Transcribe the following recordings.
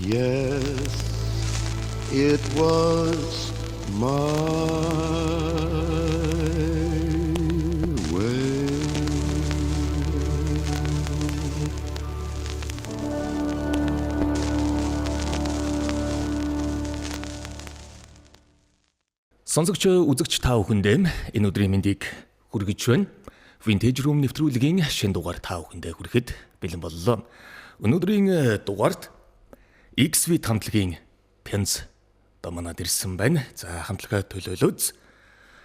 Yes, it was my way. Сонсогч үзэгч та бүхэндээ энэ өдрийн мэндийг хүргэж байна. Vintage Room нэвтрүүлгийн шинэ дугаар та бүхэндээ хүрэхэд бэлэн боллоо. Өнөөдрийн дугаард XV хамтлагийн Pens манад ирсэн байна. За хамтлагаа төлөөлөөд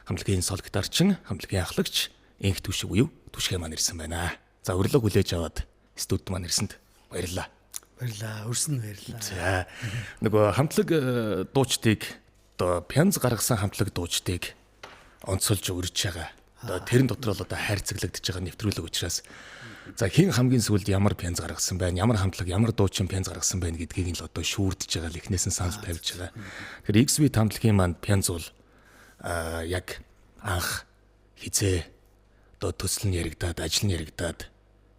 хамтлагийн сол гитарчин, хамтлагийн ахлагч Энх Түшиг буюу Түшгэ маань ирсэн байна. За урилга хүлээж аваад студид маань ирсэнд баярлалаа. Баярлалаа. Өрсөн баярлалаа. За нөгөө хамтлаг дуучдыг одоо Pens гаргасан хамтлаг дуучдыг онцолж өрж байгаа. Одоо тэрэн дотор л одоо хайрцаглагдж байгаа нэвтрүүлэг учраас за хин хамгийн сүүлд ямар Pens гаргасан байна, ямар хамтлаг, ямар дуучин Pens гаргасан байна гэдгийг нь л одоо шүүрдэж байгаа л эхнээс нь санал тавьж байгаа. Тэгэхээр XV хамтлагийн манд Pens бол яг анх хизээ одоо төсөл нь яригадаад, ажил нь яригадаад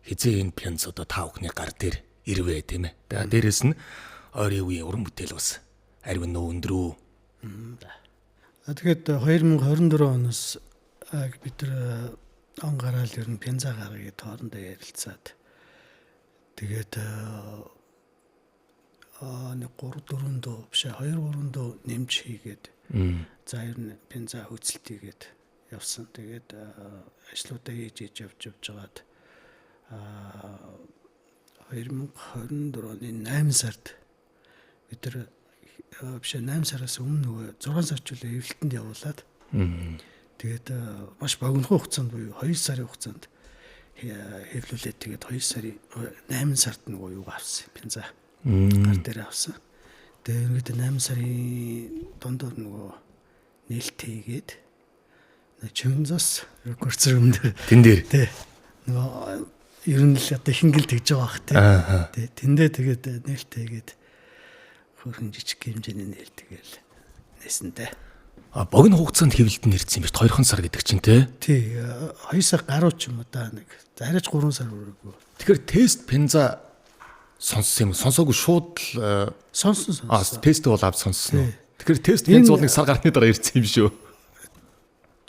хизээ энэ Pens одоо та бүхний гар дээр ирвэ тийм ээ. Тэгээ дээрэс нь ойрын үеийн уран бүтээл бас арвин нөө өндрөө. Тэгээд 2024 оноос бид нар он гараал ер нь Pens гаргая гэд хоорондоо ярилцаад тэгээд нэг 3-4 дуу биш 2-3 дуу нэмж хийгээд за ер нь Pens хөцөлтийгээд явсан. Тэгээд ажлуудаа хийж явж байгаад 2024 оны 8 сард бид нар биш 8 сараас өмнө 6 сар ч үлээ эвлэлтэнд явуулаад тэгээд маш богино хугацаанд буюу 2 сарын хугацаанд хэвлүүлээд тэгээд 2 сарын 8 сард нөгөө юу авсан Pens гар дээр авсан. Тэгээд 8 сарын дондор нөгөө нээлт хийгээд Чимзас рекордс рум дээр Тэн дээр тий нөгөө ер нь л одоо хингэл тэгж байгаа бах тий тэндээ тэгээд нээлт хийгээд хөрхөн жижиг хэмжээний нээлт тэгэл нээсэнтэй. Богино хугацаанд хэвлэлтэнд ирсэн юм биш 2 сар гэдэг чинь тий. 2 сар гаруй ч юм уу да нэг арайч 3 сар өрөөгөө. Тэгэхээр тест Pens сонссон юм сонсоогүй шууд Сонсон. тест бол авч сонссон. Тэгэхээр тест Pens бол нэг сар гарны дараа ирсэн юм шүү.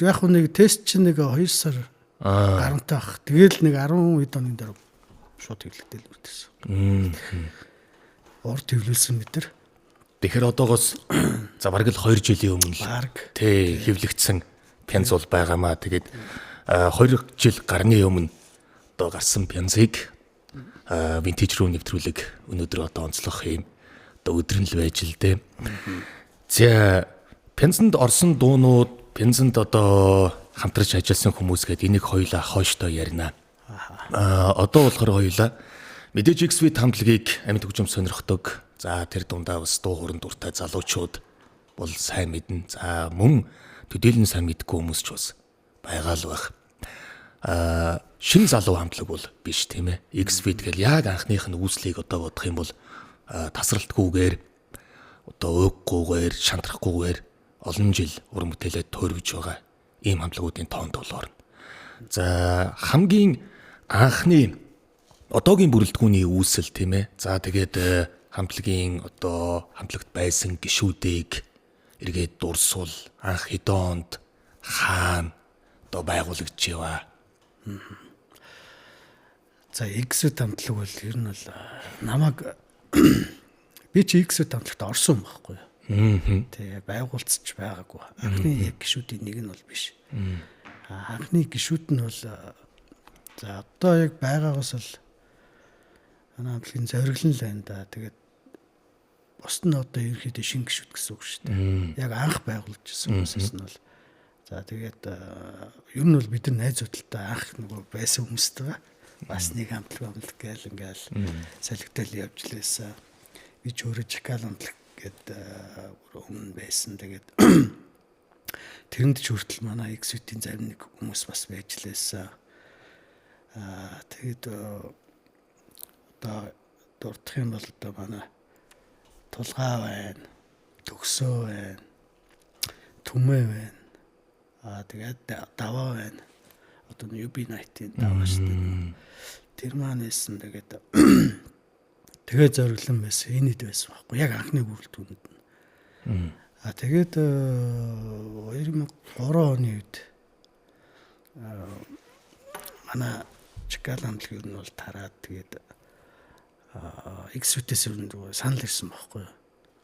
Яг нэг тест чинь нэг 2 сар гарантай бах. Тэгэл нэг 10 хэд оны дараа шууд хэвлэлтэл үрдсэн. Урд хэвлүүлсэн бид нар. Тэгэхээр одоогоос за бараг л 2 жилийн өмнө л тий хэвлэгдсэн Pens бол байгаамаа. Тэгээд 2 жил гарны өмнө одоо гарсан Pens-ыг Vintage Room нэвтрүүлэг өнөөдөр одоо онцлох юм одоо өдөр нь л байж л дээ. За Pens-д орсон дуунууд, Pens-д одоо хамтарч ажилласан хүмүүс гээд энийг хоёулаа хойштоо ярина. Одоо болохоор хоёулаа мэдээж XV хамтлагийг амьд хөгжим сонирхдог. За тэр дундаа бас дуу хорон дуртай залуучууд бол сайн мэднэ. За мөн төдийлөн сайн мэдгүй хүмүүс ч бас байгаа л байх. Шин залуу хамтлаг бол биш тийм ээ. XV тэгэл яг анхных нь үүслийг одоо бодох юм бол тасралтгүйгээр одоо уйггүйгээр шантрахгүйгээр олон жил уран бүтээлээ төрвж байгаа ийм хамтлагуудын тоонд болоор. За хамгийн анхны одоогийн бүрэлдэхүүний үүсэл тийм ээ. За тэгээд хамтлагийн одоо хамтлагт байсан гишүүдийг эргээд дурсвал анх хэдоонд хаана одоо байгуулагдж яваа. За XV хамтлаг бол ер нь бол намайг би чи XV хамтлагт орсон байхгүй юу. Тэгээ байгуулцч байгаагүй. Анхны яг гишүүдийн нэг нь бол биш. Анхны гишүүд нь бол за одоо яг байгаагаас л хамтлагийн зориглон л байна да. Тэгээд бос нь одоо ерөөхдөө шинэ гишүүд гэсэн үг шүү дээ. Яг анх байгуулж ирсэн хүмүүсээс нь бол за тэгээд ер нь бол бид нар найз удалтай анх нөгөө байсан хүмүүстэй бас нэг хамтлаг гээл ингээл солигдол явж лээсэн. Би ч өөрөө Чикал хамтлаг гээд өмнө байсан. Тэгээд тэрэнд ч хүртэл манай XV-ийн зарим нэг хүмүүс бас байж лээсэн. Тэгээд одоо дурдах юм бол одоо манай Тулгаа байна, Төгсөө байна, Түмээ байна. Тэгээд Даваа байна. Одоо UB Night-ийн Даваа шүү дээ. Тэр маань нэсэн тэгээд тэгээ зориглон байсан энэд байсан байхгүй яг анхны бүрэлдэхүүнд нь. Тэгээд 2003 оны үед манай Чикаго хамтлаг ер нь бол тараад тэгээд X-ээс ер нь санал ирсэн байхгүй юу.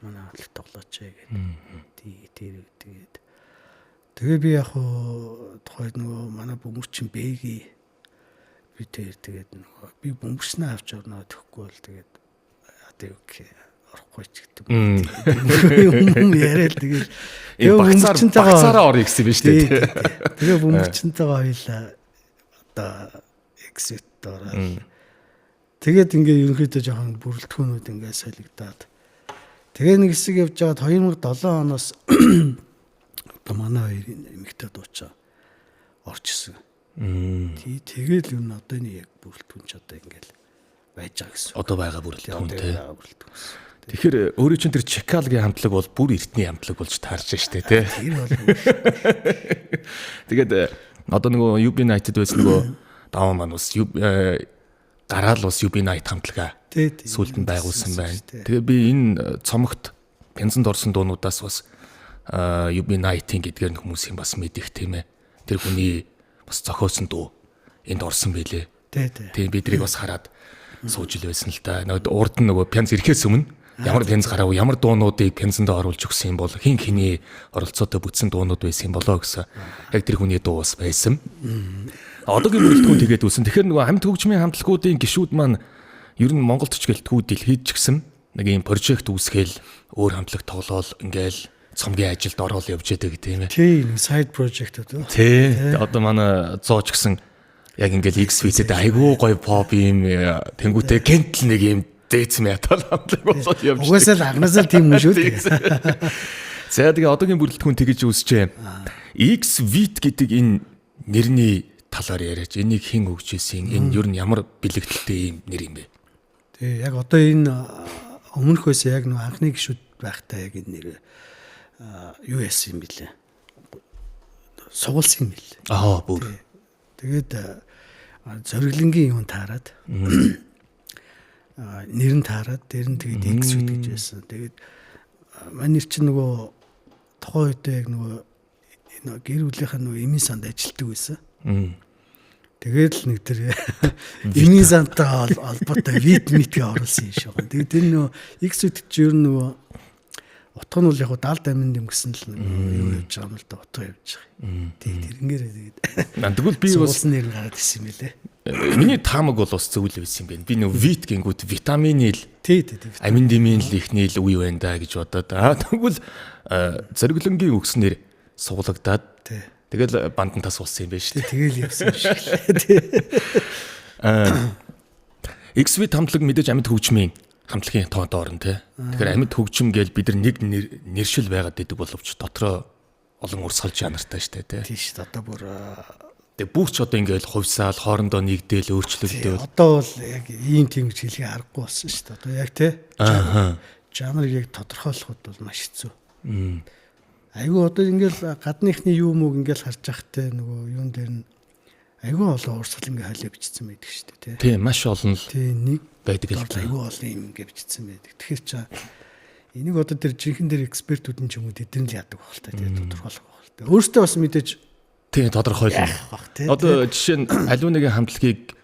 Манай хамтлаг тоглооч гэдэг. Тэгээд би яг тухайд нөгөө манай бөмбөрчин Бэги би тэгээд нөгөө би бөмбөрчнээ авч орноо тэхгүй бол тэгээд одоо юу гэх орохгүй ч гэдэг. Юм яриад тэгээд багцаараа орё гэсэн юм шүү дээ. Тэгээ бөмбөрчнтэйгээ хоёлаа одоо X-т ороод тэгээд ингээ ерөнхийдөө жоохон бүрэлдэхүүнүүд ингээ солигдоод тэгээ нэг хэсэг явж байгаад 2007 оноос одоо манай хоёрын эмэгтэй дуучаа орж исэн. Тэгээд юу н одоо энэ яг бүрэлдэхүүн ч одоо ингээл байж байгаа гэсэн. Одоо байгаа бүрэлдэхүүн тий. Тэгэхээр өөрөө чинь тэр Чикаgoгийн хамтлаг бол бүр эртний хамтлаг болж таарч штэ тий. Тэр бол тэгээд одоо нөгөө UB United байсан нөгөө даваа маань бас гараал бас UB United хамтлага сүүлд нь байгуулсан байна. Тэгээ би энэ цомогт пенсэнд орсон дуунуудаас бас UB United гэдгээр нь хүмүүсийн бас мэдих тийм ээ. Тэр хүний бас зохиосон дуу энд орсон байлээ. Тийм бидрийг бас хараад сууж ил байсан л да. Урд нь нөгөө пенс ирэхээс өмнө ямар пенс гарав, ямар дуунуудыг пенсэнд оруулж өгсөн юм бол хин хиний оролцоотой бүтсэн дуунууд байсан юм болоо гэсэн. Яг тэр хүний дуу бас байсан. Одоогийн бүрэлдэхүүн тэгээд үүсэн. Тэгэхээр нөгөө хамт хөгжмийн хамтлагуудын гишүүд маань ер нь Монголд ч гэлтгүү дэлхийд ч гэсэн нэг юм прожект үүсгээл өөр хамтлаг тоглоол ингээл цомгийн ажилд ороод явж байдаг тийм ээ. Тийм сайд прожектууд. Тий. Одоо манай зооч гэсэн яг ингээл X-Fit-д айгүй гоё pop юм тэнгуүтэй Кентл нэг юм дээц метал хамтлаг болоод явж. Угаасаа л агнасаа тийм юм шүү дээ. За тэгээ одоогийн бүрэлдэхүүн тэгэж үүсчээ. X-Fit гэдэг энэ нэрний талаар яриач. Энийг хэн өгчээсэн? Энэ ер нь ямар бэлэгдэлтэй юм нэр юм бэ? Тэгээ яг одоо энэ өмнөхөөс яг нэг анхны гишүүд байхдаа яг энэ нэр юу яасан юм бэлээ. Сугуулсан юм бэлээ. Бүр. Тэгээд зориглонгийн юм таарад нэр нь таарад дээр нь тэгээд X гэж байсан. Тэгээд манай чинь нөгөө тухайн үед яг нөгөө гэр бүлийнхаа нөгөө эмийн санд ажилладаг байсан. Тэгээд л нэг тэр эмийн сандтай холбоотой витмитгээ оруулсан юм шиг байна. Тэгээд энэ нөгөө X-үүд чи ер нь нөгөө утга нь бол яг даалд аминд юм гэсэн л юу явж байгаа юм л да утга явж байгаа. Тэрнгээр тэгээд тэгвэл би бас нэр нь гараад ирсэн юм лээ. Миний таамаг бол бас зөв л байсан юм байна. Би нэг вит гингүүд витамин л амин димин л ихний л үе байна да гэж бодоод тэгвэл зориглонгийн өгснээр суулгадаад тэгэл бандан тас болсон юм байна шүү дээ. Тэгэл явсан шиг л. X-Fit хамтлаг мэдээж амьд хөгжмийн хамтлагийн тоонд орно тий. Тэгэхээр амьд хөгжим гээл бид нар нэг нэршил байгаад байдаг боловч дотроо олон урсгал жанртай штэ тий. Тийм шүү дээ. Одоо бүр тэгээ бүх ч одоо ингээл хувьсаал хоорондоо нэгдээл өөрчлөлтөө. Одоо бол яг ийм тийм гэж хэлхий аргагүй болсон шүү дээ. Одоо яг тий. Жанрыг яг тодорхойлоход бол маш хэцүү. Айгүй одоо ингээл гадныхны юу мөг ингээл харж байхтай нөгөө юун дээр нь айгүй олон урсгал ингээ хайлаа бичсэн байдаг шүү дээ тий. Тийм маш олон л. Тийм нэг байдаг л да. Айгүй олон юм ингээ бичсэн байдаг. Тэгэхээр чи энийг одоо тэр жинхэнэ дээр экспертүүдэн ч юм уу тэдэн л яадаг байх л та тий тодорхойлох байх л та. Өөртөө бас мэдээж тий тодорхойлно. Одоо жишээ нь аливаа нэгэн хамтлагийг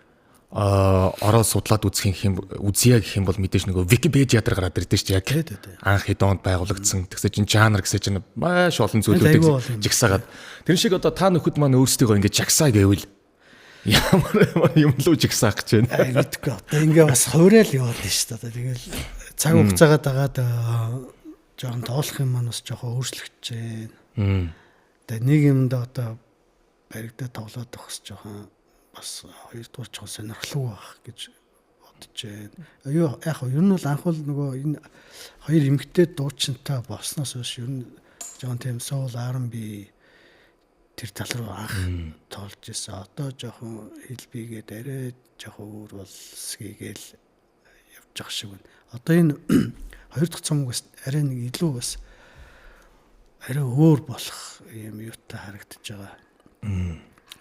ороод судлаад үзэх юм үзье гэх юм бол мэдээж нөгөө Википедиа дээр гараад ирдэ шүү дээ яг анх хэдонд байгуулагдсан тэгсээ чин жанр гэсэн чин маш олон зүйлүүдийг жагсаагаад тэр шиг одоо та нөхөд маань өөрсдөө ингэ жагсаа гэвэл ямар юм луу жагсаах гэж байна. Мэдгүй одоо ингээ бас хуурай л яваад шүү дээ. Тэгэл цаг хугацаагаа дагаад жоохон тоолох юм маань бас жоохон өөрчлөгдөж байна. Тэгээ нэг юмд одоо баригдаа тоглоод өгс жоохон бас хоёрдугаар ч сонирхолтой байх гэж бодож байна. Яг ер нь бол анх бол нөгөө энэ хоёр эмэгтэй дуучинтай болсноос хойш ер нь жоон тийм soul R&B тэр тал руу анх тоолж ирсэн. Одоо жоохон хэлбигээд арай жоохон өөр болсгийгээл явж байгаа шиг байна. Одоо энэ хоёр дахь цомог бас арай нэг илүү бас арай өөр болох юм юутай харагдаж байгаа.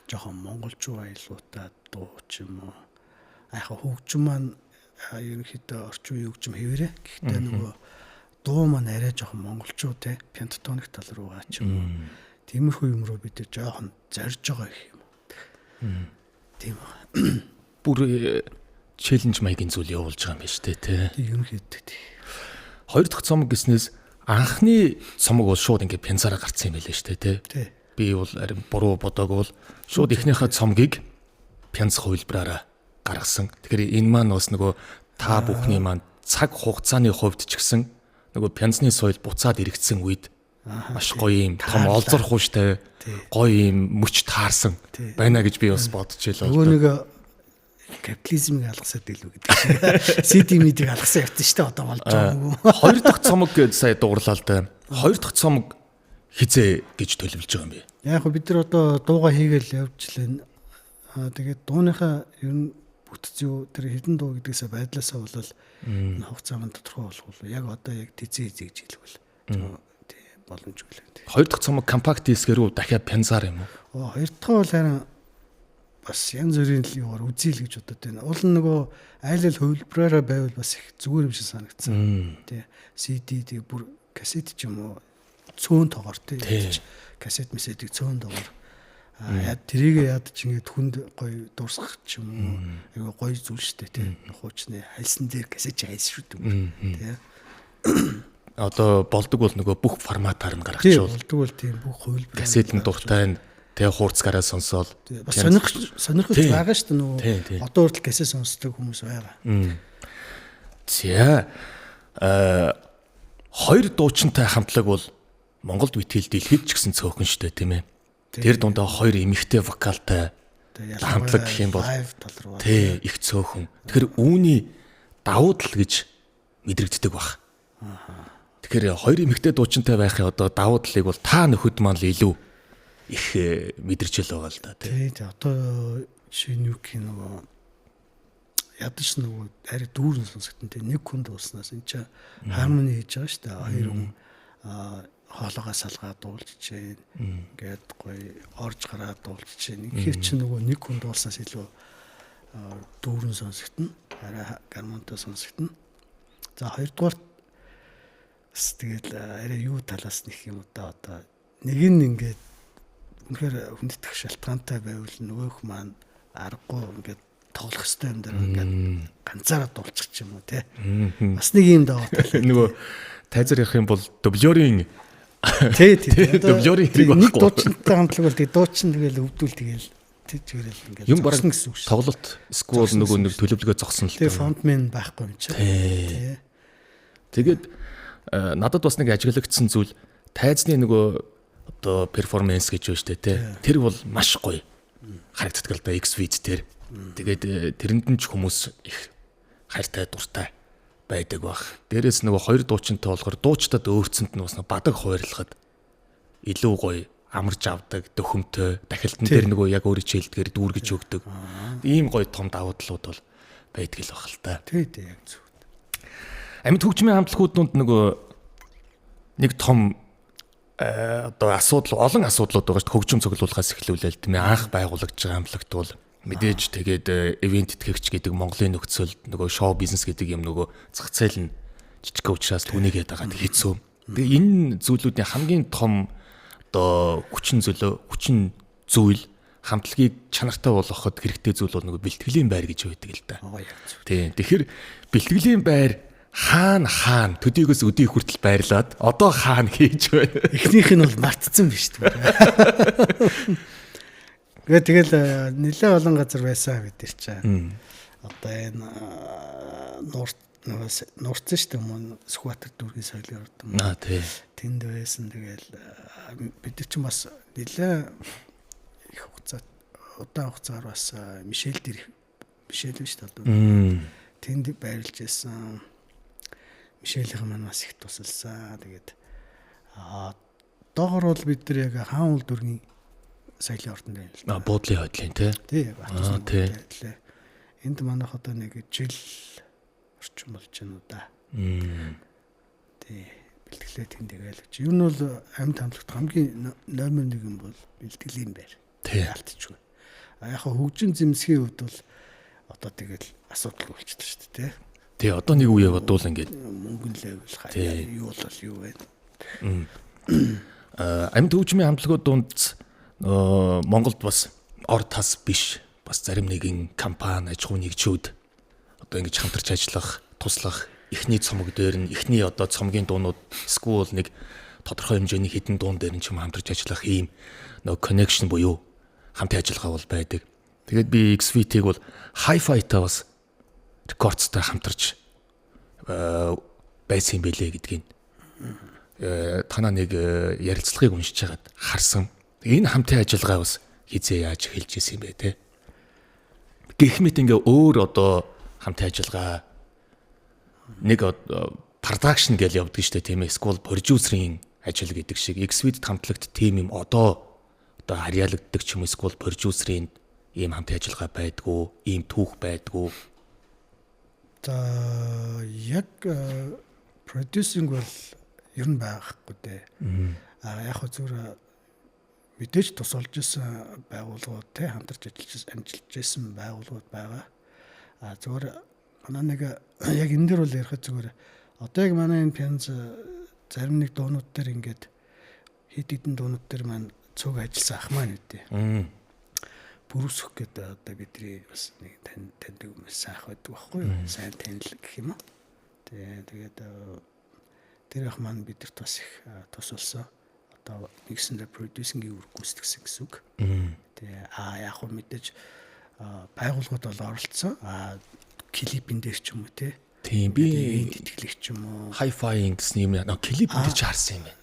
Жохон монголчуу аялуутай дуу ч юм уу. Яг хөгжим маань ерөнхийдөө орчин үеийн хөгжим хэвээрээ. Гэхдээ нөгөө дуу маань арай жоохон монголчууд те пентатоник тал руугаа ч юм уу. Тиймэрхүү юм руу бид жоохон зорж байгаа гэх юм. Тийм ба. Бүр челленж маягийн зүйл явуулж байгаа юм байна шүү дээ тий. Ерөнхийдөө тий. Хоёр дахь цомог гэснээс анхны цомог бол шууд ингээ пенцаараа гарцсан юм байлээ шүү дээ тий. Би бол арим буруу бодоагүй бол шууд эхнийхээ цомгийг пенц хувилбараараа гаргасан. Тэгэхээр энэ маань бас нөгөө та бүхний маань цаг хугацааны хувьд ч гэсэн нөгөө пенцны соёл буцаад иргэцсэн үед маш гоё юм том олзор хууштай гоё юм мөч таарсан байна гэж би бас бодож байлаа. Нөгөө нэг капитализмыг алгасаад илүү гэдэг. CD-ийг алгасан явсан шүү дээ одоо болж байгаа. Хоёр дахь цомог гэж сая дуурлаа л да. Хоёр дахь цомог хизээ гэж төлөвлөж байгаа юм бэ? Яг бид нар одоо дууга хийгээл явжлаа. Тэгээд дууныхаа ер нь бүтц юу тэр хідэн дуу гэдгээсээ байдлаасаа бол энэ хугацаанд тодорхой болох бол яг одоо яг тэзээ хийж хэлвэл тий боломжгүй л дээ. Хоёр дахь цомог компакт дискээр үү дахиад пензаар юм уу? Хоёр дахь бол харин бас янз бүрийн юугаар үзээл гэж бодод байна. Уул нөгөө айл ал хувилбараараа байвал бас их зүгээр юм шиг санагдсан. Тий CD тий бүр кассет ч юм уу цөөн тоогоор тий кассет меседийг цөөн тоогоор яа тэрийг яад ч ингээд хүнд гоё дуусгах ч юм уу айгаа гоё зүйл штэ тий хуучны хайлсан дээр кассет хайлс шүү дээ тий одоо болдог бол нөгөө бүх форматаар нь гаргачихвал болдог бол тийм бүх хувилбар кассетын дуртай тэгээ хурцгаараа сонсоол бас сонирхож байгаа шүү дээ нөгөө одоо хүртэл кассет сонсдог хүмүүс байгаа. За хоёр дуучинтай хамтлаг бол Монголд битэл дэлхийд ч гэсэн цөөхөн шүү дээ тийм ээ. Тэр дундаа хоёр эмэгтэй вокалтай хамтлаг гэх юм бол тий их цөөхөн. Тэгэхээр үүний давуу тал гэж мэдрэгддэг баг. Тэгэхээр хоёр эмэгтэй дуучинтай байхын одоо давуу талыг бол та нөхөд маань л илүү их мэдэрч л байгаа л да тий. Тий одоо шинэ юу гэх нөгөө ядаж нөгөө ари дүүрэн сонсогдсон тий нэг хүн дууснаас энэ чинь хармони хийж байгаа шүү дээ. Хоёр хүн хоолоогоо салгаад дуулж чинь ингээд гоё орж гараад дуулж чинь ихэр чинь нөгөө нэг хүн дуулснаас илүү дүүрэн сонсогдно. Арай гармонтой сонсогдно. За хоёрдугаар бас тэгэл арай юу талаас нэх юм одоо нэг нь ингээд үнэхээр хүндэтгэх шалтгаантай байвал нөгөөх маань аргагүй ингээд тоглох хэвээр юм дээр ингээд ганцаараа дуулчих ч юм уу те. Бас нэг юм даваа тал. Нөгөө тайзар явах юм бол дублёрын тий дублёрын хэрэг байхгүй. Нэг дуучинтай хамтлаг бол тэгээ дуучин тэгэл өвдүүл тэгэл тэгэрэл ингээд юм бараг гэсэн үг шүү. Тоглолт сквол нөгөө нэг төлөвлөгөө зогсон л тэгээ фронтмен байхгүй юм чи. Тий. Тэгээд надад бас нэг ажиглагдсан зүйл тайзны нөгөө одоо перформанс гэж байна шүү дээ тий. Тэр бол маш гоё харагддаг л да X-Vid тэр. Тэгээд тэрэнд нь ч хүмүүс их хайртай дуртай байдаг баг. Дээрээс нөгөө хоёр дуучинтай болохоор дуучтад өөрцөнд нь бас бадаг хуваарлахад илүү гоё амарч авдаг дөхөмтөө дахилтан дээр нөгөө яг өөрийн чийлдгээр дүүргэж өгдөг. Ийм гоё том давуу талууд бол байдаг л баг л та. Тий яг зөв. Амьд хөгжмийн хамтлагуудад нөгөө нэг том одоо олон асуудлууд байгаа шүү дээ. Хөгжим цуглуулгаас эхлүүлээд тийм ээ анх байгуулагдж байгаа хамтлагт бол мэдээж тэгээд ивент итгэгч гэдэг Монголын нөхцөл нөгөө шоу бизнес гэдэг юм нөгөө зах зээл нь жижиг учраас түүнийг яагаад хийцүү. Тэгээ энэ зүйлүүдийн хамгийн том одоо хүчин зүйл хамтлагийг чанартай болгоход хэрэгтэй зүйл бол нөгөө бэлтгэлийн байр гэж байдаг л да. Тийм. Тэгэхээр бэлтгэлийн байр хаана төдийгөөс өдий хүртэл байрлаад одоо хаана хийж байна. Эхнийх нь бол мартцсан биш үү? Тэгэл нэлээ олон газар байсан бид нар чинь. Одоо энэ нуурцсан шүү дээ мөн Сүхбаатар дүүргийн соёлын ордон. Тий. Тэнд байсан тэгэл бид нар чинь бас нэлээ их удаан хугацаар бас Мишель шүү дээ. Тэнд байрлаж байсан. Мишелийнхэн маань бас их тусалсан. Тэгээд доогор бол бид нар яг хаан уул дүүргийн соёлын ордонд байна л да. Буудлын хойдлын тий. Тий. Энд манайх одоо нэг жил орчим болж байна уу да. Тий. Бэлтгэлээ тэмдэгээл. Юу нь бол амьд хамтлагт хамгийн номер 1 юм бол бэлтгэлийн байр. Тий. Алдчихгүй. Яг хөгжин зэмсгийн хувьд бол одоо тэгэл асуудал болчихлоо шүү дээ тий. Тий, одоо нэг үе бодвол ингээд мөнгөн левел хаяа юу бол юу вэ? Амьд хөгжмийн хамтлагууд дунд Монголд бас ор тас биш бас зарим нэгэн компани аж ахуй нэгжүүд одоо ингэж хамтарч ажиллах, туслах эхний цомог дээр нь эхний одоо цомгийн дуунууд эсвэл нэг тодорхой хэмжээний хідэн дуун дээр нь ч юм хамтарч ажиллах ийм нөгөө connection буюу хамтын ажиллагаа бол байдаг. Тэгээд би XVT-г бол Hi-Fi-тай бас рекордстай хамтарч байсан юм бэлээ гэдгийг танаа нэг ярилцлагыг уншиж хагаад харсан. Энэ хамтын ажиллагаа бас хизээ яаж эхэлж исэн юм бэ те. Гэх мэт ингээ өөр одоо хамтын ажиллагаа нэг production гэж явдаг штэ тийм ээ. School producer-ийн ажил гэдэг шиг XVT хамтлагт тийм юм одоо харьяалагддаг ч юм уу school producer-ийн ийм хамтын ажиллагаа байдгүй, ийм түүх байдгүй. За яг producing бол ер нь байхгүй дээ. Яг хөө зүгээр мэдээж тусалж исэн байгууллагууд те хамтарч ажиллаж исэн байгууллагууд байгаа. Зүгээр манай нэг яг энэ дээр бол ярих зүгээр одоо яг манай энэ пянз зарим нэг дуунууд дээр ингээд хэд хэдэн дуунууд дээр маань цуг ажилласан ах маань үдээ. Бүрүсөх гэдэг одоо бидний бас нэг таньдаг хүмүүс сайх байдаг байхгүй юу? Сайн танил гэх юм уу? Тэгээд тэр ах маань бидэрт бас их тусалсан. Одоо нэгсэндээ продюсингийн үүрэг гүйцэтгэсэн гэсэн үг. Тэгээ яг хөө мэдээж байгууллагууд бол оролцсон. Клипэн дээр ч юм уу те. Тийм би тэтгэлэг ч юм уу. Hi-Fi гэсэн юм яа клип дээр ч харсан юм байна.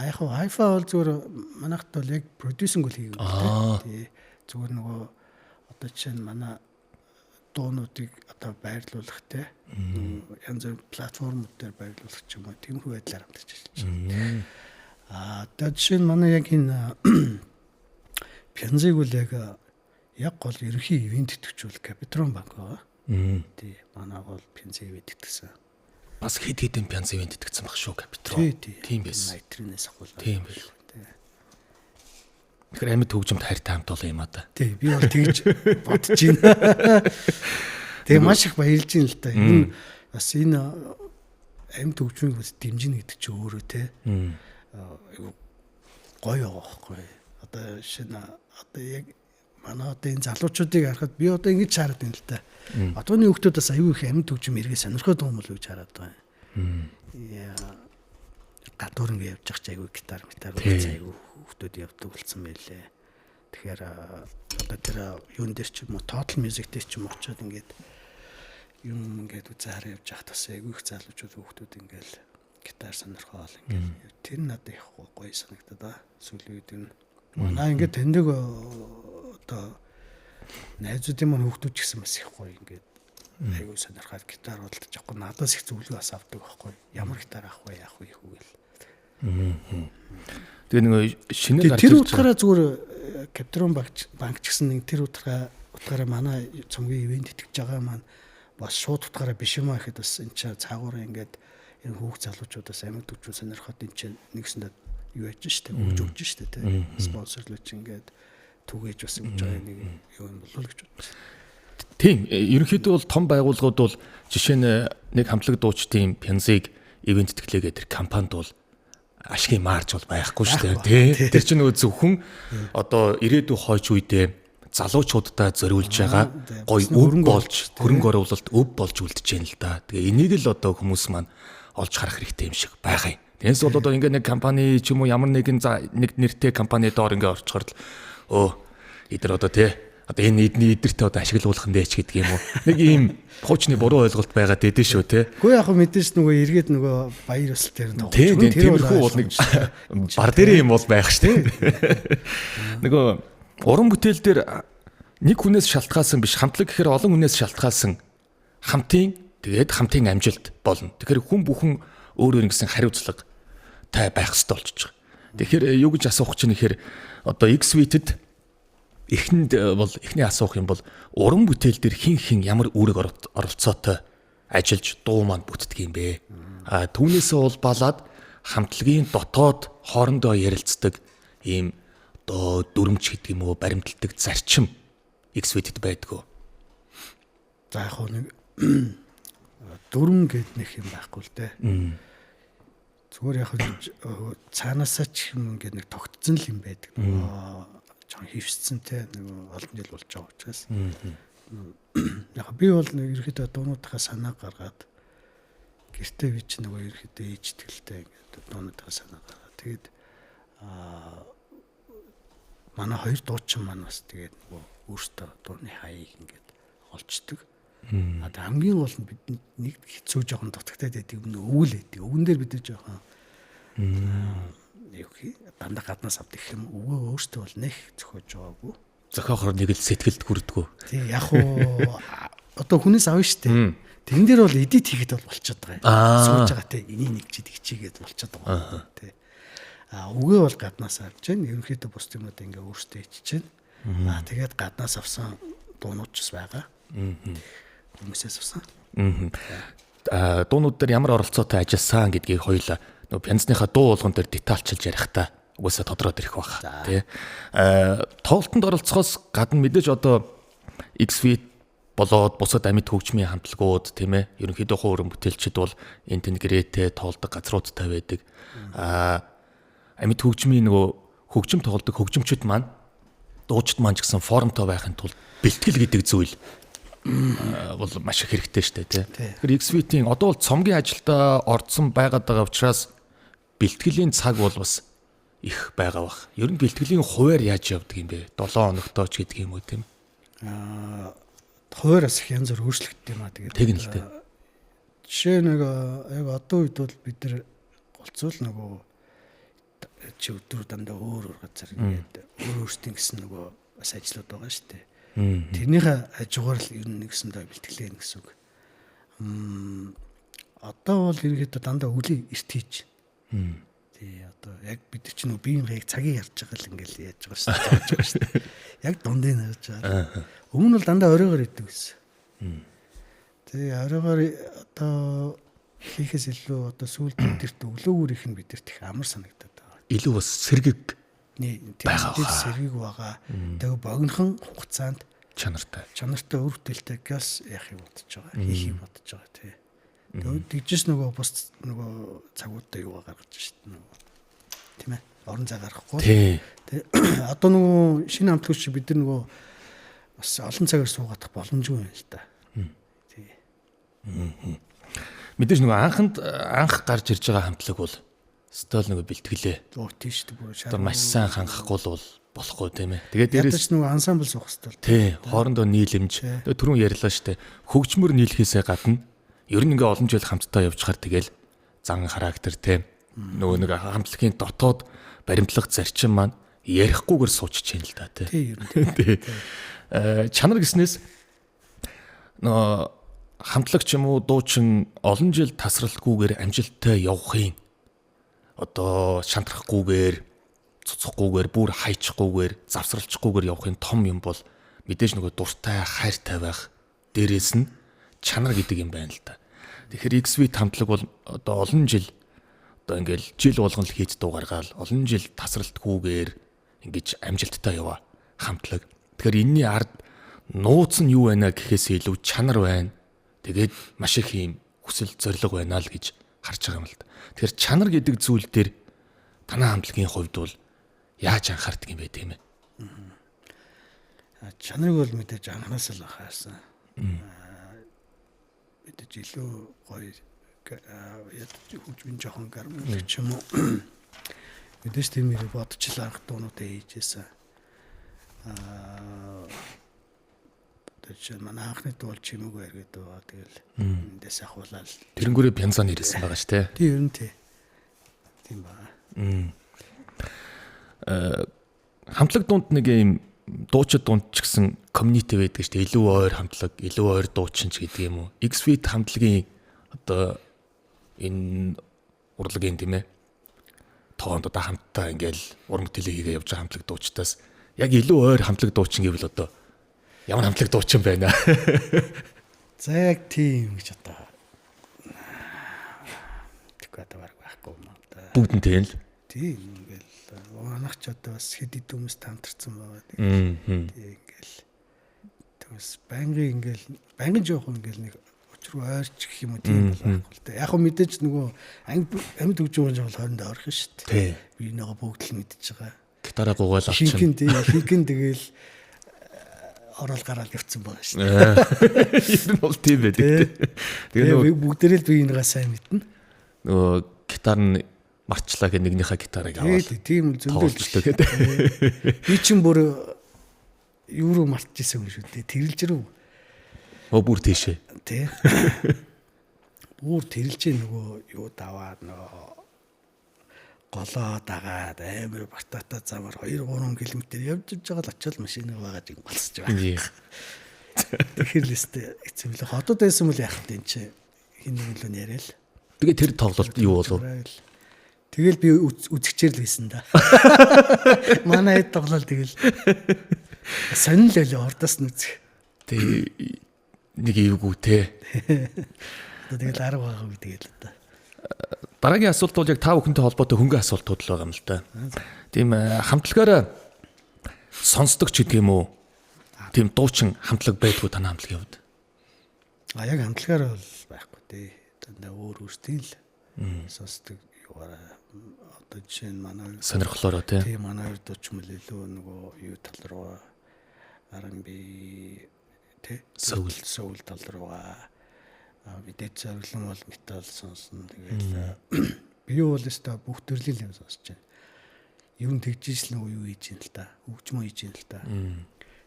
Яг хөө Hi-Fi бол зүгээр манайхд бол яг продюсинг бол хийгээв те. Зүгээр нөгөө одоо чинь манай дуунуудыг одоо байрлуулах те. Янз бүрийн платформуд дээр байрлуулах ч юм уу. Тиймэрхүү байдлаар хамтарч ажиллаж байна. Тэгээд жишээ нь манай яг энэ пянзыг бол яг гол ерөнхий ивент идэвхжүүл Капитрон банк байгаа. Тий, манай гол пянзыг ивент итгэсэн. Бас хэд хэдэн пянз ивент итгэсэн баг шүү Капитрон. Тийм байсан. Найтринээс ахвал. Тийм байл. Тэгэхээр амьд хөгжимд хайртай хамт бол юм аа да. Тий, би бол тэгж бодож байна. Тэгээ маш их баярлж байна л да. Энэ бас энэ амьд хөгжмийг бас дэмжинэ гэдэг чинь өөрөө те. Гоё байхгүй. Одоо шинэ одоо яг манай одоо энэ залуучуудыг харахад би одоо ингэж хараад байна л да. Одооны хүүхдүүд бас аюу их амьд хөгжим эргээ сонирхоод байгаа юм болов гэж хараад байгаа юм. Гадуур ингэ явж байгаа ч аюу гитар аюу хүүхдүүд явдаг болсон байлээ. Тэгэхээр одоо тэр юун дээр ч юм уу total music дээр ч юм очиод ингээд юм ингээд үзээр явж хат бас аюу их залуучууд хүүхдүүд ингээл гитар сонирхоол ингээд тэр надад их гоё санагдаад ба сүүлийн үед нь манай ингээд таньдаг одоо найзуудын маань хүүхдүүд ч гэсэн бас их гоё ингээд аюу сонирхоод гитар болдог жоохгүй надаас их зөвлөгөө авдаг байхгүй ямар гитар авах вэ яах вэ гэл. Тэгээ нэг шинэ гарч тэр утгаараа зүгээр Капитрон банк ч гэсэн нэг тэр утгаараа манай цомгийн ивент итгэж байгаа маань бас шууд утгаараа биш юм аа гэхэд бас энэ ч цаагаараа ингээд энэ хүүхд залуучуудаас амьд хөгжүүл сонирхоод энэ чинь нэгсэндээ юу яж штэ өгж өгж штэ те спонсорлож ингээд түгээж бас өгж байгаа нэг юу юм болов гэж бодсон. Тийм ерөнхийдөө бол том байгууллагууд бол жишээ нь нэг хамтлаг дуучдын пянзыг ивент итгэлээгээ тэр компанид бол ашигын марж бол байхгүй шүү дээ. Тэр чинь нөгөө зөвхөн одоо ирээдүйн хойч үедээ залуучуудаа зориулж байгаа гоё өв болж хөрөнгө оруулалт өв болж үлдэж байна л да. Тэгээ энийг л одоо хүмүүс маань олж харах хэрэгтэй юм шиг байгаа юм. Тэрнээс бол одоо ингээд нэг компани ч юм уу ямар нэгэн нэг нэртэй компани доор ингээд орчхоор л эдгээр одоо тий одоо энэ эдний эдэртээ одоо ашиглуулах нь дээч гэдэг юм уу. Нэг ийм хуучны буруу ойлголт байгаа дэдэн шүү те. Гэхдээ яг мэдээж нөгөө эргээд нөгөө баяр ёслол дээр тоглож байгаа. Тэрхүү бол нэг бар дээрээ юм бол байх шүү те. Нөгөө уран бүтээл дээр нэг хүнээс шалтгаалсан биш хамтлаг гэхээр олон хүнээс шалтгаалсан хамтын тэгээд хамтын амжилт болно. Тэгэхээр хүн бүхэн өөр өөр гэсэн хариуцлага тай байх ёстой болчихж байгаа. Тэгэхээр юу гэж асуух чинь ихээр одоо XVT-д эхний асуух юм бол уран бүтээл дээр хин ямар үүрэг оролцоотой ажиллаж дуу маань бүтдэг юм бэ? Түүнээсээ улбалаад хамтлагийн дотоод хоорондоо ярилцдаг ийм одоо дүрмж гэдэг юм уу баримталдаг зарчим XVT-д байдгүй. За яг нэг дүрм гэдэг нэг юм байхгүй л дээ. Зүгээр яг цаанаасаа ч юм ингээд нэг тогтцсон л юм байдаг. Жон хөвсцэн те нэг олон жил болж байгаа учраас. Яг би бол ерөөхдөө дуунуудынхаа санаа гаргаад гэртээ би ч нөгөө ерөөхдөө ээжтгэлтэй ингээд дуунуудынхаа санаа гаргаад тэгээд манай хоёр дуучин маань бас тэгээд нөгөө өөртөө дууны хаяг ингээд олчдөг. Хамгийн гол нь бид нэг хэцүү жоохон дутагтаад байдаг юм өвөл байдаг. Өвгөн дээр бид жоохон дандаа гаднаас авдаг юм. Өвөө өөртөө бол нэх зөхөж байгаагүй. Зохиохоор нэг л сэтгэлд хүрдэггүй. Тий яг уу одоо хүнээс авна штэ. Тэрэн дээр бол эдит хийгээд бол болчиход байгаа. Сууж байгаа те энийг нэг чийгээд болчиход байгаа те. Өвөө бол гаднаас авч जैन. Ерөнхийдөө бус юмуд ингээ өөртөө ичиж जैन. Тэгээд гаднаас авсан дуунууд ч байгаа. Хүмүүсээс авсан. Дуунууд дээр ямар оролцоотой ажилласан гэдгийг хоёулаа нөгөө пянзныхаа дуу болгон дээр детальчилж ярихдаа угаасаа тодроод ирэх баг тий. Тоглолтод оролцохоос гадна мэдээж одоо X-Fit болоод бусад амьд хөгжмийн хамтлагууд тийм ээ ерөнхийдөө хуурын бүтээлчид бол интегрэтэ тоглодог газруудтай байдаг. Амьд хөгжмийн нөгөө хөгжим тоглодог хөгжимчид маань дуучид маань ч гэсэн формтой байхын тулд бэлтгэл гэдэг зүйл бол маш их хэрэгтэй шүү дээ тий. Тэгэхээр X-Fit-ийн одоо бол цомгийн ажилдаа орцсон байгаад байгаа учраас бэлтгэлийн цаг бол бас их байгаа бах. Ер нь бэлтгэлийн хуваар яаж явдаг юм бэ? 7 хоногтоо ч гэдэг юм уу тийм. Хуваараас их янз бүр өөрчлөгддөг юм аа тэгээд. Тэг нь л дээ. Жишээ нэг яг одоо үед бол бид нар голцвол нөгөө чи өдөр дандаа өөр газар ингээд өөрсдийн гэсэн нөгөө бас ажлууд байгаа шүү дээ. Тэрнийхээ хажуугаар л ер нь нэгсэндээ бэлтгэлээ гэсэн үг. Одоо бол ерөнхийдөө дандаа өглөө эрт хийж. Тий одоо яг бид чинь нөгөө биеийн хаяг цагийг харж байгаа л ингээл яаж байгаа шүү дээ. Яг дундыг харж байгаа. Өмнө нь дандаа оройгоор идэв гэсэн. Тэгээ оройгоор одоо хийхээс илүү одоо сүүлд бидэрт өглөөгөр их нь бидэрт их амар санагдаад байгаа. Илүү бас сэргэг тийм сэргийг байгаа. Тэгээ богинохон хугацаанд чанартай өр бүтээлтэй газ яахыг бодож байгаа. Хийхийг бодож байгаа тий. Тэгээд тэгжээс нөгөө бус нөгөө цагуудаа юу гаргаж шít нөгөө тийм ээ. Орон зай гаргахгүй. Тий. Одоо нөгөө шинэ хамтлагч бид нар нөгөө бас олон цагаар суугадах боломжгүй юм л да. Тий. Мэдээж нөгөө анх гарч ирж байгаа хамтлаг бол стол нөгөө бэлтгэлээ. Тийш дээ. Одоо маш сайн хангахгүй бол болохгүй тийм ээ. Тэгээд дээрээс нөгөө ансамбл суух хэрэгтэй. Тий, хоорондоо нийлэмж. Тэгээд түрүүн ярьлаа штэ. Хөгжмөр нийлэхээсээ гадна ер нь ингээ олон жил хамтдаа явжхаар тэгэл зан характер тийм нөгөө нэг хамтлагийн дотоод баримтлах зарчим маань ярихгүйгээр суучж юм л да тий. Тий. Чанар гиснээс нөгөө хамтлагч юм уу дуучин олон жил тасралтгүйгээр амжилттай явахын одоо шантрахгүйгээр цуцхгүйгээр бүр хайчихгүйгээр завсралчихгүйгээр явахын том юм бол мэдээж нөгөө дуртай хайртай байх дээрээс нь чанар гэдэг юм байна л да. Тэгэхээр X-Fit хамтлаг бол одоо олон жил одоо ингээл жил болгон л хийж дуу гаргаал олон жил тасралтгүйгээр ингэж амжилттай яваа хамтлаг. Тэгэхээр энэний ард нууц нь юу байна гэхээс илүү чанар байна. Тэгээд маш их юм хүсэл зориг байна л гэж харж байгаа юм л да. Тэгэхээр чанар гэдэг зүйл дээр танай хамтлагийн хувьд бол яаж анхаардаг юм бэ тийм ээ? Чанарыг бол мэдээж анханаас л анхаарсан. Мэдээж илүү гоё хөгжмийн жоохон гармагч юм уу. Мэдээж тийм их бодчихлаа анх дуунуудаа хийжсэн. Тэгэхээр манай анхны дуул чимээгүй эргээд байгаа. Тэгэл эндээс ахуулаад тэрнгүүрээ пянзан ирсэн байгаа шүү те. Тийм ер нь тийм байна. Хамтлаг дунд нэг юм дуучид дунд ч гэсэн community байдаг шүү дээ. Илүү ойр хамтлаг, илүү ойр дуучин ч гэдэг юм уу. X-Fit хамтлагийн одоо энэ урлагийн тийм ээ. Тоонд одоо хамтдаа ингээл уран бүтээлээ хийгээ явж байгаа хамтлаг дуучдаас яг илүү ойр хамтлаг дуучин гэвэл одоо ямар хамтлаг дуучин байна? За яг тийм гэж одоо тэгвэл одоо байхгүй юм да. Бүгдэнтэй л. Тийм ингээл манайх ч одоо бас хэд хэд хүмүүс хамтарсан байгаа. Тийм ингээл тэгээс байнгын жоох ингээл нэг руу ойрч гэх юм уу тийм бол байхгүй л дээ. Яг хөө мэдээж нөгөө амьд хөгжим бол хоорондоо ойрхон шүү дээ. Тий. Би нөгөө бүгд л мэдчихэж байгаа. Гитараа гугаал авчихна. Хинхэн тэгэл орол гараал явцсан байгаа шүү дээ. Ер нь бол тийм байдаг. Тэгээ Тэгээ бүгдээрээ л биенийгаа сайн мэднэ. нөгөө гитар нь марчлаа гэх нэгнийхээ гитарыг аваад Тийм тоглолцдог зөндөл гэдэг. би чинь бүр юу руу мартчихсан юм шүү дээ. Тэрэлж рүү. Бүр тийшээ. Тий. Бүр тэрэлж нөгөө юу даваад нөгөө голоо дагаад амар бартата замаар 2-3 км явж байгаа л очил машинаа багаж ин болсож байгаа. Тэгэхээр л өстэй эцэм л хотод байсан мөл яах вэ энэ хин нэг л яриа л. Тэгээ тэр тоглолт юу болов? Тэгэл би үзэгчээр л байсан да. Манай хэд тоглол тэгэл сонир л байлаа ордоос нь үзэх. Тэг нэг эвгүй те. Тэгэл арга байгаагүй тэгэл одоо. Дараагийн асуулт бол яг та бүхэнтэй холбоотой хөнгөн асуултууд л байгаа юм л да. Тийм хамтлагаараа сонсдог ч гэдэг юм уу? Тийм дуучин хамтлаг байдгүй таны хамтлагийн хувьд. Яг хамтлагаар бол байхгүй дээ. Дандаа өөр өөртөө л сонсдог юугаараа одоо жишээ нь манай Сонирхлоороо те. тийм манай хоёр дууч мөл илүү нөгөө юу тал руу R&B тэ соул тал руугаа мэдээж зориглон бол метал сонсно. Тэгэл би юу бол өстой бүх төрлийн юм сонсож байна. Ер нь тэгжиж л нөгөө юу хийж юм л та. Хөгжмөө хийж юм л та.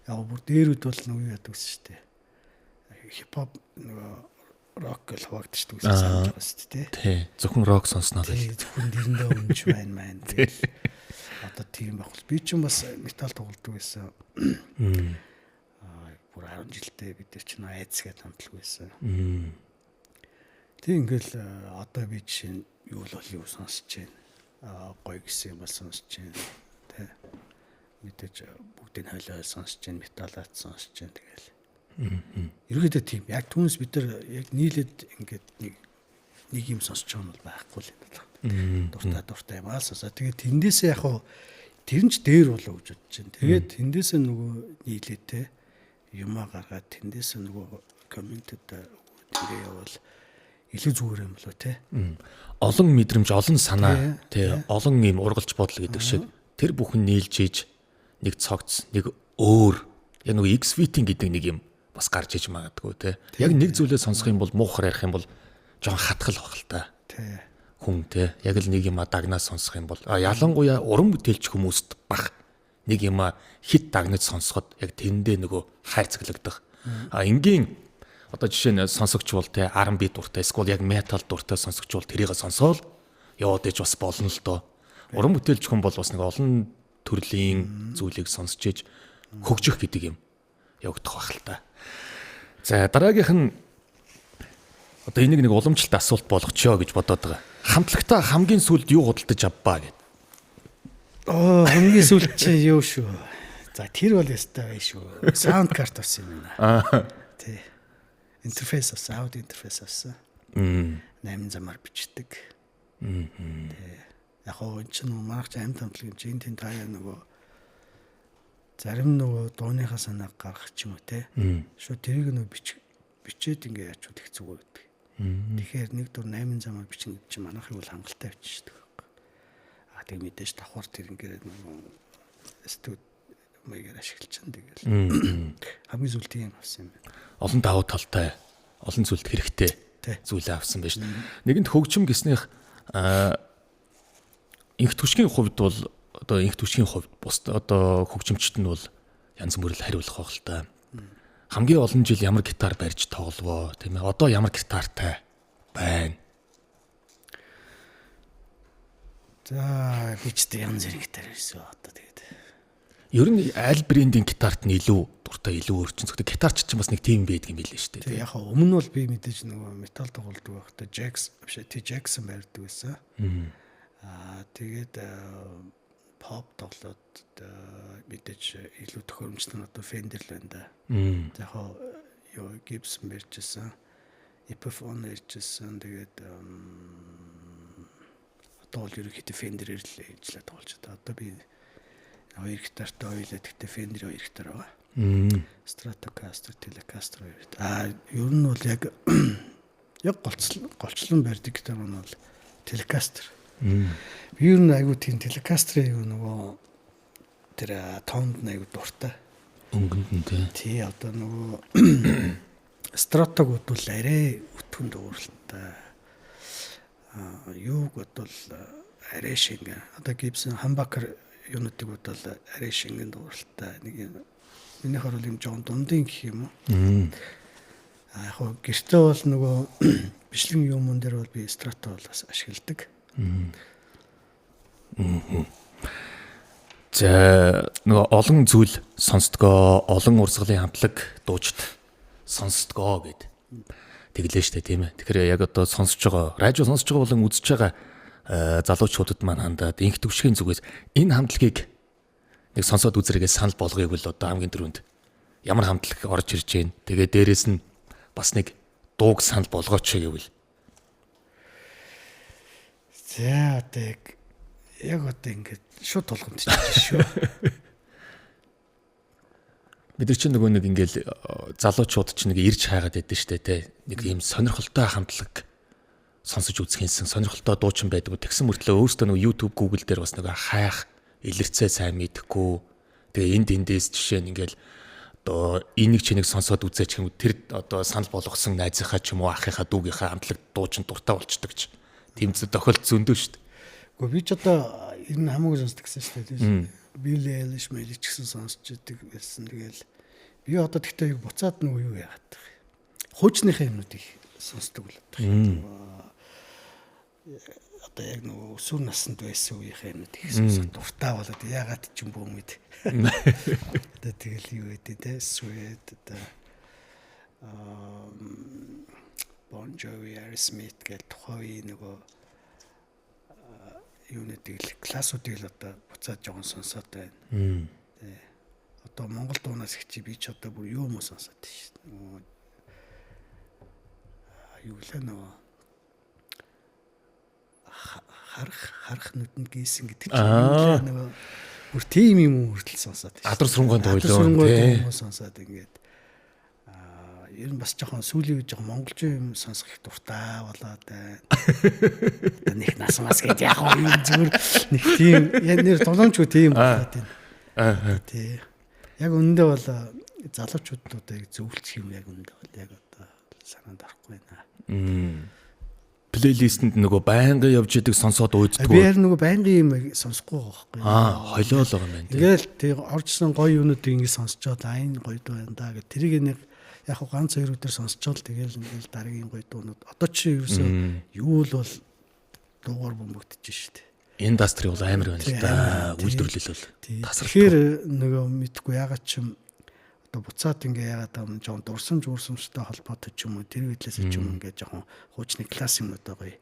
Яг бүр дээрүүд бол нөгөө яадаг шүү дээ. Хипхоп нөгөө рок л хавагдчихдаг гэсэн санаж байгаа шүү дээ. Тий. Зөвхөн рок сонсноо л. Зөвхөн дэрэндээ өнж байна. Тэгэл одоо тийм байх. Би ч бас метал тоглодог байсан. Бүр 10 жилдээ бид нар чинь айц гэдэг хамтлаг байсан. Тэг ингээл одоо би жишээ нь юу л юу сонсож байна. Гоё гэсэн юм бол сонсож байна. Тэ. Мэдээж бүгдийг хойлоо сонсож байна, металлаад сонсож байна тэгэл. Ерөөдөө тийм. Яг түүнээс бид нар яг нийлээд ингээд нэг юм сонсож байгаа нь бол байхгүй л юм байна. Дуртай юм аа сонсоо. Тэгээд тэндээсээ яг хуу тэр нь ч дээр болоо гэж бодож байна. Тэгээд тэндээсээ нөгөө нийлээ те юмаа гаргаад тэндээсээ нөгөө комментэд тэрээ явал илүү зүгээр юм болоо те. Олон мэдрэмж, олон санаа, тий, олон юм ургалж бодол гэдэг шиг тэр бүхэн нийлж ийж нэг цогц, нэг өөр яг нэг X-Fit гэдэг нэг юм бас гарч иж магадгүй тий. Яг нэг зүйлээ сонсох юм бол муухар ярих юм бол жоохон хатгал баг л та. Тий. Хүн тий. Яг л нэг юм дагнаас сонсох юм бол ялангуяа уран бүтээлч хүмүүст бах нэг юм хит дагнаж сонсоход яг тэндээ нөгөө хайрцаглагдах. Энгийн одоо жишээ нь сонсогч бол те R&B дуртай эсвэл яг метал дуртай сонсогч бол тэрийг сонсоол яваад иж бас болно л доо. Уран бүтээлч хүн бол бас нэг олон төрлийн зүйлийг сонсч иж хөгжих гэдэг юм явагдах байх л та. За дараагийнх нь одоо энийг нэг уламжлалт асуулт болгочоо гэж бодоод байгаа. Хамтлагтаа хамгийн сүүлд юу худалдаж авбаа гэд. Хамгийн сүүлд чи юу шүү. За тэр бол ястай бай шүү. Саунд карт авсан юм байна. Тий. Интерфейс авсан, аудио интерфейс авсан. 8 замаар бичдэг. Тий. Яг хоо энэ чинь манайх ч амьд хамтлаг юм чи энэ тийм таяа нөгөө зарим нөгөө дууныхаа санааг гаргах ч юм уу те. Шууд тэрийг нөгөө бичээд ингээ ячууд их зүгээр байдаг. Тэгэхээр нэг дур 8 замаар бичнэ гэж манайхыг бол хангалттай бичдэг. Тэг мэдээж давхар тэр ингээ студ маягаар ашиглаж чана тэгэл. Хамгийн зүйл тийм авсан юм байна. Олон давуу талтай, олон зүйлд хэрэгтэй зүйлээ авсан байж. Нэгэнт хөгжим гэснийх инх түвшгийн хувьд бол одоо инх түвшгийн хувьд бус одоо хөгжимчт нь бол янз бүрэл хариулах байх л та. Хамгийн олон жил ямар гитар барьж тогловоо тийм ээ. Одоо ямар гитартай байна. За би ч тэг янз бүрийн гитар ирсэн одоо тэгээд. Ер нь аль брендийн гитарт нь илүү дуртай, илүү өөрчнөсгдөг. Гитарч чинь бас нэг тийм байдаг юм билээ шүү дээ. Тэг яг өмнө бол би мэдээж нөгөө метал тоглодог байхдаа Jackson барьдаг байсан. Тэгээд pop тоглоод мэдээж илүү төхөөрөмжлөн одоо Fender л байна да. Яг юу Gibson барьжсэн, Epiphone барьжсэн. Тэгээд одоо бол ерөнхийдөө Fender-ээр л ажиллаад тоглож байгаа. Одоо би хоёр гитартай ойлаа. Тэгтээ Fender хоёр гитар байгаа. Stratocaster, Telecaster хоёр. Ер нь бол яг голчлон барьдаг гитар нь бол Telecaster. Би ер нь айгуу тийм Telecaster-ийн нөгөө тэр тоонд айгуу дуртай. Өнгөнд нь тий одоо нөгөө Stratog бол арай өтгөн дууралтай. Юуг бол арай шингэн. Одоо Gibson Humbucker юунуудыг бол арай шингэн дууралтай. Нэг миний харал юм жоон дундын гэх юм уу. Яг гэртээ бол нөгөө бичлэг юмн дээр бол би Strato бол бас ашигладаг. За нөгөө олон зүйл сонсдгоо, олон урсгалын хамтлаг дуужд сонсдгоо гэд тэглээ штэ тийм ээ. Тэгэхээр яг одоо сонсож байгаа, радио сонсож байгаа болон үзэж байгаа залуучуудад маань хандаад инх төвшгийн зүгээс энэ хамтлагийг нэг сонсоод үзрээгээ санал болгоёг л одоо хамгийн дөрөнд ямар хамтлаг орж ирж гэн. Тэгээ дээрэс нь бас нэг дууг санал болгооч гэвэл. За одоо яг одоо ингээд шууд толгомдчих шүү. Бид нар чинь нөгөө нэг ингээл залуучууд чинь нэг ирж хайгаад байдсан штэ тий. Нэг юм сонирхолтой хамтлаг сонсож үзхийнсэн сонирхолтой дуучин байдаг. Тэгсэн мөртлөө өөртөө нөгөө YouTube, Google дээр бас нөгөө хайх, илэрцээ сайн мэдэхгүй. Тэгээ эндээс жишээ нь ингээл одоо энийг ч нэг сонсоод үзээч юм тэр одоо санал болгосон найзынхаа ч юм уу ахыхаа дүүгийнхаа хамтлаг дуучин дуртай болчдөг ч. Тийм зөв тохиолдол зөндөө штэ. Гэхдээ би ч одоо ер нь хамаагүй сонсдог гэсэн шүү дээ. Билли Эйлиш мэлич гэсэн сонсч идэг байсан. Тэгэл би одоо тэгтээ яг буцаад нөгөө юу яагаад вэ? Хуучныхаа юмнуудыг сонсдог л одоо. Одоо яг нөгөө өсвөр наснд байсан үеийнхээ юмнуудыг сонсох дуртай болоод яагаад ч юм бөөмэд. Одоо тэгэл юу гэдэг те Sweet одоо Bon Jovi, Aerosmith гэл тухайн нөгөө юунуудыг л классуудыг л одоо буцаад жоохон сонсоод байна. Тэ. Одоо Монгол дуунаас их чи би ч одоо бүр юу юм сонсоод тийш. Нөгөө юу л нөгөө харах нүдэнд гийсэн гэдэг чинь нөгөө бүр тийм юм хүртэл сонсоод тийш. Адар сүрнгон дуйлоо тийм сонсоод ингээд ер нь бас жоохон сүүлийн үед жоохон монголчин юм сонсох их дуртай болоод байна. Нэг нас мас гэж яг юм зүгээр нэг тийм яг нэр боломжгүй тийм болоод байна. Тий. Яг өндөө бол залуучуудыг зөвлөх юм яг өндөө бол яг одоо санаанд орохгүй байна. Плейлистэнд нөгөө байнгын явж идэг сонсоод уйддаг. Би яг нөгөө байнгын юм сонсохгүй байхгүй. Холиол байгаа юм байна. Ингээл тий оржсон гоё юмнуудыг ингэ сонсчоод энэ гоё байна да гэх тэрийг нэг яг ганц хоёр өдөр сонсчоод тэгэл ингээл дараагийн гоё дуунууд одоо чи ерөөсөө юу л бол дуугар бөмбөгдөж штэ. Индастри бол амар байна л да. Үйлдвэрлэл бол тасралтай. Тэгэхээр нөгөө мэдгүй ягаад ч юм одоо буцаад ингээ ягаад юм жоон дурсамжтай холбоотой ч юм уу тэр үедлээс ч юм ингээ жоохон хуучны класс юмнуудаа гоё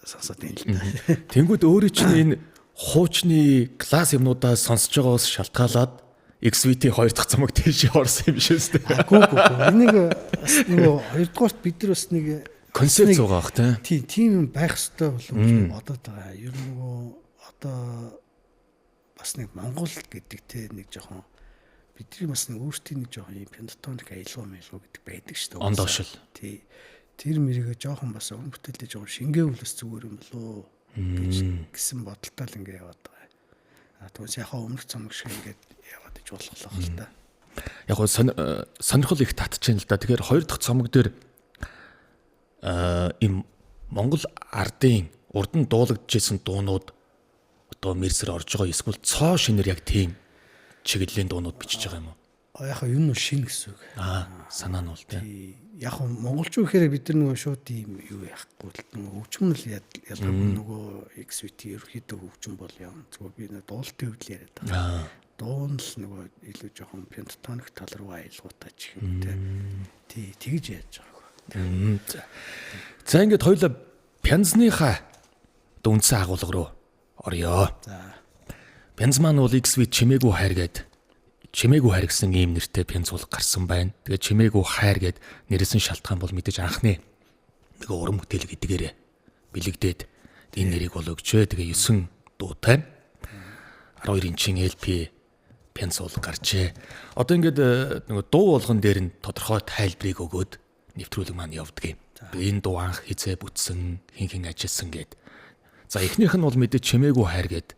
сонсоод байна л да. Тэнгүүд өөрөө чинь энэ хуучны класс юмнуудаа сонсож байгаагаас шалтгаалаад XVT 2 дахь цамаг тийш орсон юм биш үү? Гүү. Энийг нөгөө хоёрдугаарт бид нар бас нэг концепт зугаа бах тийм юм байх ёстой болов уу бодоод байгаа. Ер нь нөгөө одоо бас нэг Монгол гэдэг те нэг жоохон бидний бас нэг өөрсдийн нэг жоохон юм пентатоник аялал гэдэг байдаг шүү дээ. Ондоошл. Тий. Тэр мэрийгээ жоохон бас уран бүтээлтэй жоохон шингээвэл бас зүгээр юм болоо гэсэн бодолтой л ингээ яваад байгаа. Тэгвэл яхаа өмнөх цамаг шиг ингээд яваад иж болохлоо хэл та. Яг гоо сонирхол их татчихээн л да. Тэгэхээр хоёр дахь цамаг дээр им Монгол ардын урд нь дуулагдчихсэн дуунууд одоо мэрсэр орж байгаа эсвэл цоо шинээр яг тийм чиглэлийн дуунууд бичиж байгаа юм уу? Яг юу нь шинэ гэсэн үг. Санаа нь бол тийм. Яг монголчууд гэхээр бид нар нөгөө шууд ийм юу яахгүй л нөгөө хөгжим л ялгаагүй нөгөө XVT ерөөхдөө хөгжим бол юм. Зүгээр би нөгөө дуулалтын хувьд л яриад байгаа. Дуун л нөгөө илүү жоохон пентатоник тал руу аялгуутай ч юм тий тэгж яаж байгаа. За ингээд хоёулаа Пянзныхаа дүнсэн агуулга руу орё. За. Пянз маань бол XV чимээгүй хайр гэдэг чимээгүй хайр гэсэн ийм нэртэй пянз бол гарсан байна. Тэгээ чимээгүй хайр гэд нэрсэн шалтгаан бол мэдээж анхны нэг уран бүтээл гэдгээрээ бэлэгдээд энэ нэрийг бол өгчөө. Тэгээ 9 дуутай 12 инчийн LP пенсол гарчээ. Одоо ингээд нөгөө дуу болгон дээр нь тодорхой тайлбарыг өгөөд нэвтрүүлэг маань явдаг юм. Энэ дуу анх хизээ бүтсэн, хин ажилласан гэд. За эхнийх нь бол мэдээ чимээгүй хайр гэд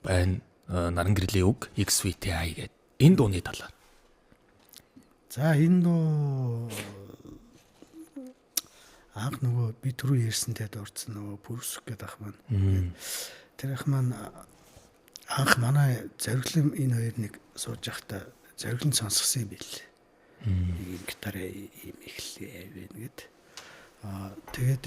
байна. Наран гэрлийн үг XVTI гэд. Энэ дууны талаар. За энэ дуу анх нөгөө би түрүү ярьсантай дурдсан нөгөө Пүрсүк гэдэг ах маань. Тэр ах маань анх манай зориглон энэ хоёр нэг сууж байхдаа зориглон сонсгосон юм бэл. Ийм гитараа ийм эхлэе байна гэд. Тэгээд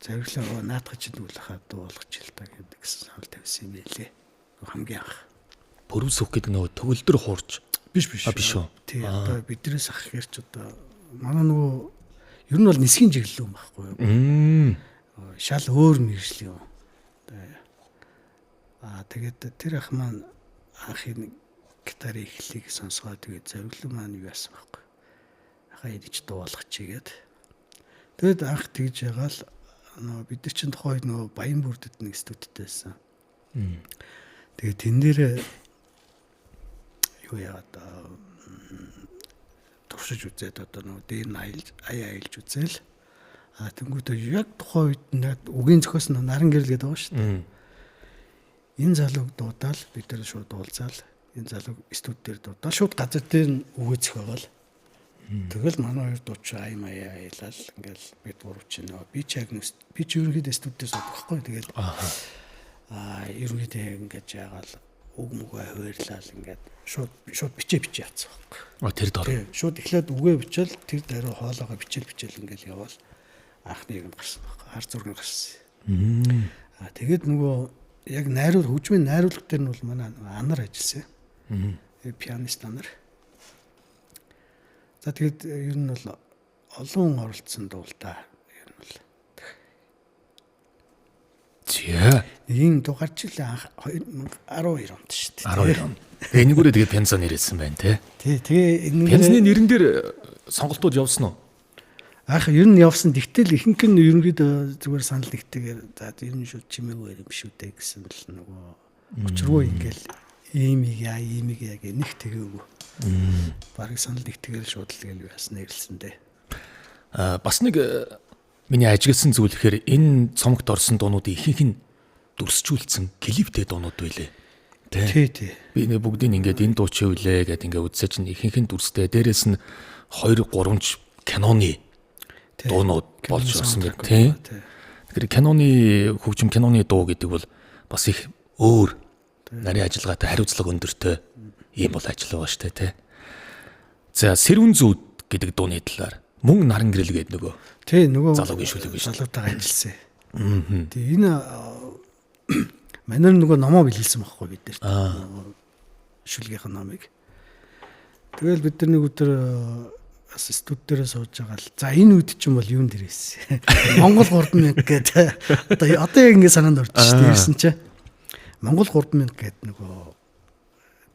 зориглоо наадах чинь үл хаа дуу болгож ил та гэдэг санал тавьсан юм байлээ. Хамгийн анх. Пүрсүк гэдэг нөгөө төгөлдөр хуурж биш. Биш үү? Тий одоо биднээс ах хэрч одоо манай нөгөө ер нь бол нисхийн чиглэл юм байхгүй юу? Шал өөр мэржил юм. Тэгээд тэр ах маань анхын гитарын эхлэлийг сонсгоод тэгээд зориглон маань юу яасан байхгүй. Ахаа идэж дуулах чигээд. Тэгээд анх тэгж ягаал нөгөө бид нар чинь тухайд нөгөө Баян бүрдэд нэг студиуд байсан. Тэгээд тэн дээр юу яагаад туршиж үзээд одоо нөгөө дээр нь аялж үзээл. Тэнгүүтээ яг тухайн үед нэг үгийн зохиос нь наран гэрэл гэдэг байгаа шүү дээ. Энэ залууг дуудаал бид нар шууд уулзаал. Энэ залууг студи дээр дуудаал шууд газар дээр нь үгээцэх байгаа л. Тэгэл манай хоёр дууч аймаа аялал ингээл бид гурав чинь би ч ерөнхийдөө студи дээр суудаг байхгүй. Тэгэл ерөнхийдөө ингэж яагаал үг мүгээ хуваарлал ингээд шууд бичээ яцсан байхгүй. Тэр дор. Шууд эхлээд үгээ бичээл тэр даруй хоолоогоо бичээл ингээл яваал анхныг нь гарсан байхгүй. Хар зураг гарсан. Тэгээд нөгөө яг хөгжмийн найруулга дээр нь бол манай анар ажилласан. Пианист анар. За тэгээд ер нь бол олон оролцсон дуултаа ер нь бол. Зя. Энэ дуу гарч илээ 2012 онд шүү дээ. 12 он. Энийгээрээ тэгээд пенса нэрэлсэн байна те. Тэгээ пенсны нэрэн дээр сонголтууд явсан уу? Ер нь явсан. Тэгтэл ихэнх нь ерөнхийдөө зүгээр санал нэгтэйгээр за ер нь шууд чимээгүй юм шүү дээ гэсэн л нөгөө өчргөө ингээл иймиг яг нэг тэгээгүй. Бараг санал нэгтэйгээр шууд л гээл яасан нэрлсэн дээ. Бас нэг миний ажигласан зүйл гэхээр энэ цомогт орсон дуунуудын ихэнх нь дүрсжүүлсэн клиптэй дуунууд байлээ. Тий. Би нэг бүгдийг ингээд энэ дуу чи үлээ гэд ингээд үзсэж чинь ихэнх нь дүрстэй. Дээрээс нь 2 3 киноны дуунууд болж ирсэн гэдэг тийм. Тэгэхээр киноны хөгжим киноны дуу гэдэг бол бас их өөр нарийн ажиллагаатай хариуцлага өндөртэй ийм бол ажил байгаа шүү дээ тий. За Сэрүүн зүүд гэдэг дууны талаар мөн наран гэрэл гэдэг нөгөө залуугийн шүлэг биш. Залуутайгаа ажилласан. Тэгээ энэ манайр нөгөө номоо билэлсэн байхгүй бид нар. Шүлгийнхаа номыг. Тэгэл бид нар нэг өдөр студ дээр сууж байгаа л. За энэ үед чинь бол юун дээрээс. Монгол 3000 гэдэг. Одоо яг ингэ санаанд орж шүү дээ. Ирсэн чинь. Монгол 3000 гэдэг нөгөө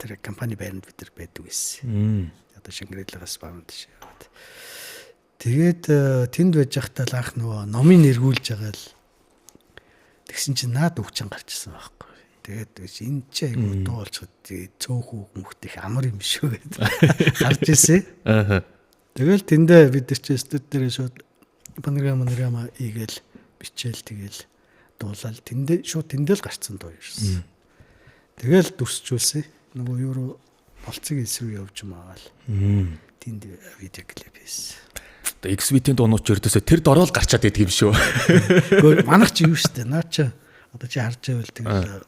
тэр компани байранд бид нар байдаг байсан. Одоо Шингэрэлээс баамд шиваад. Тэгээд тэнд байж захтаа л анх нөгөө номын нэргүүлж байгаа л. Тэгсэн чинь наад өгчэн гарчсан байхгүй. Тэгээд энэ чи айгуу дуу болчиход цөөхүү хүмүүх амар юм шүү гэдэг. Гарч ирсэн. Тэгэл тэндээ бид нар чи студ дээр шууд панорама ийгээл бичээл тэгэл дуулаад тэндээ л гарцсан дуу ирсэн. Тэгэл дүрсжүүлсэн. Нөгөө юу болцыг эсрэг явж маагаал. Тэнд видео клип хийсэн. Одоо XVT-ийн дуунууд ч өрдөөсөө тэр дороо л гарчаад идэг юм шүү. Гэхдээ манайх ч юу штэ. Наа чи одоо чи харж байвал тэгэл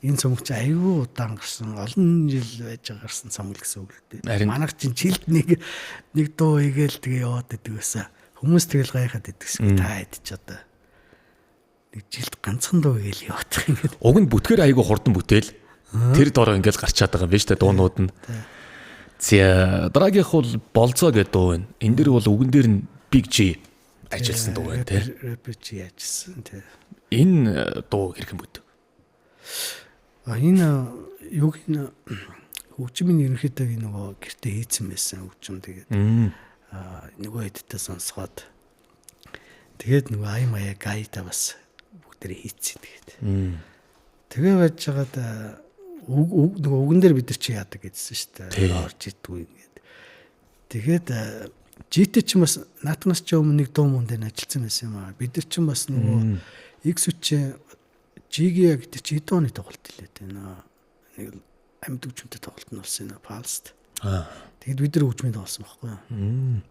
энэ цомогч аюу удаан гарсан олон жил байж гарсан цомог гэсэн үг л дээ. Манайх чинь жилд нэг дуу игээл тэгээ яваад идэг байсан. Хүмүүс тэгэл гайхаад идэгсэн. Та хэд ч одоо нэг жилд ганцхан дуу игээл яваад ингээд. Уг нь бүтгэр аягүй хурдан бүтээл. Тэр дороо ингээл гарчаад байгаа юм биш үү дуунууд нь. За дараагийнх бол болцоо гэдэг дуу байна. Энэ дэр бол үгэн дээр нь Big G ажилласан дуу байна тий. Rapper G ажилласан тий. Энэ дуу хэрхэн бүт? Энэ юг н хөгжмийн ерөнхийдөө нөгөө гэртээ хийцэн байсан хөгжим тэгээд нөгөө хэдтэй сонсгоод тэгээд нөгөө ай маяа гайда бас бүгдээ хийцэн тэгээд тэгээ байж байгаад нөгөө үгэн дээр бид нар чи яадаг гэдсэн шүү Тий. дээ. Орж идэггүй ингээд. Тэгээд житэй ч бас наатнаас ч өмнө нэг дуу мөн дээр ажилласан байсан юм аа. Бид нар ч бас нөгөө X үчи Жиги гэдэг чи хэдэн оны тоглолт хэлээ дээ. Нэг амьд үгжмтэй тоглолт нь болсон нэ Палст. Тэгэд бид нар үгжмийн тоглосон байхгүй юу?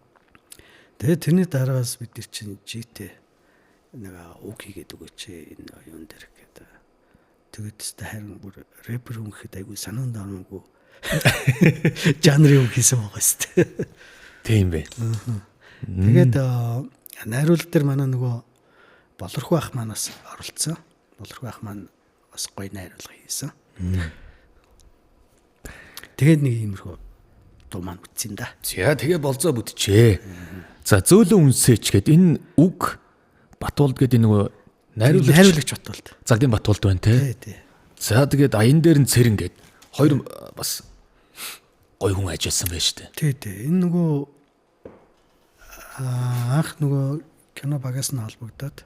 Тэгээд тэрний дараагаас бид нар чинь житэй нэг үг хийгээд өгөөч энэ юун дээр гэдэг. Тэгээд тест харин бүр рэпер хүн гэхэд айгүй санаанд ороогүй жанрын үг хийсэн байгаа шүү дээ. Тийм бэ. Тэгээд найруулга дээр манай нөгөө Болорхой ах манаас оролцсон. Болорхой ах маань бас гоё найруулга хийсэн. Тэгээд нэг иймэрхүү дуу маань үтсэн да. За тэгээ болзоо бүтчээ. За зөөлөн үнсээч гэд энэ үг Батуулд гэдэг нөгөө найруулагч Батуулд. Загдын Батуулд байна те. Тий. За тэгээд аян дээр нь цэрэн гэд хоёр бас гоё хүн ажилласан байж тээ. Тий. Энэ нөгөө анх нөгөө кино багаас нь холбогдоод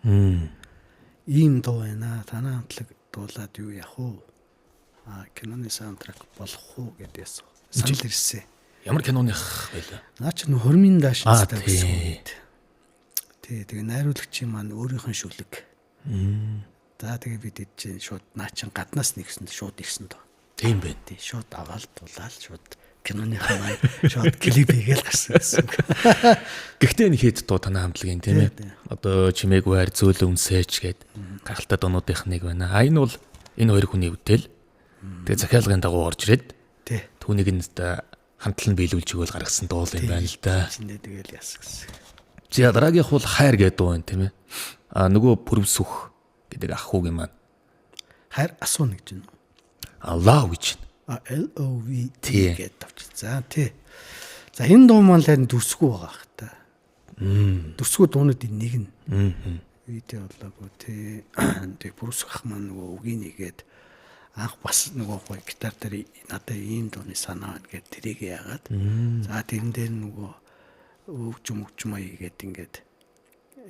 ийм дуу байна. Танай хамтлаг дуулаад юу яах вэ? Киноны саундтрак болох уу гэдээс санал ирсэн. Ямар киноных байлаа? Наа чи нөх хормын даашинтай тийм. гэсэн. Тий, тэгээ найруулагчийн маань өөрийнх нь шүлэг. За тэгээ бид чинь шууд наа чин гаднаас нэгсэн шууд ирсэн доо. Тийм байна. Тий, шууд аваад дуулаад шууд киноныхаа маань шууд клип хийгээл гарсан гэсэн. Гэхдээ энэ хэд дуу танай хамтлагийн тийм ээ. Одоо чимээгүй хайр зөөлөн үнсээч гэд гаралтай дуунуудынх нэг байна. Энэ бол энэ хоёр хүний үтэл. Тэгээ захиалгын дагуу орж ирээд Тий. түүнийг нь хамтлан биелүүлж өгөөл гаргасан дуул юм байна л да. Чиндээ тэгэл яс гэсэн. За дараагийнх бол хайр гэдэг дуу байна тийм ээ. Нөгөө пүрвсүх гэдэг ах хүүгийн маань. Хайр асуун гэж байна. Love гэж. LOV Тий. гэдэг авч. За тий. За энэ дуу маань л дүрсгүй байгаа хэ та. Дүрсгүй дуунуудын нэг нь. Видео болоогүй тий. Тэг пүрвсүх ах маань нөгөө үгийн нэгээд анх бас нөгөө гоё гитар дээр надад ийм дууны санаа байна гэд тэрийг яагаад. За тэрэн дээр нөгөө өвчмөө хийгээд ингээд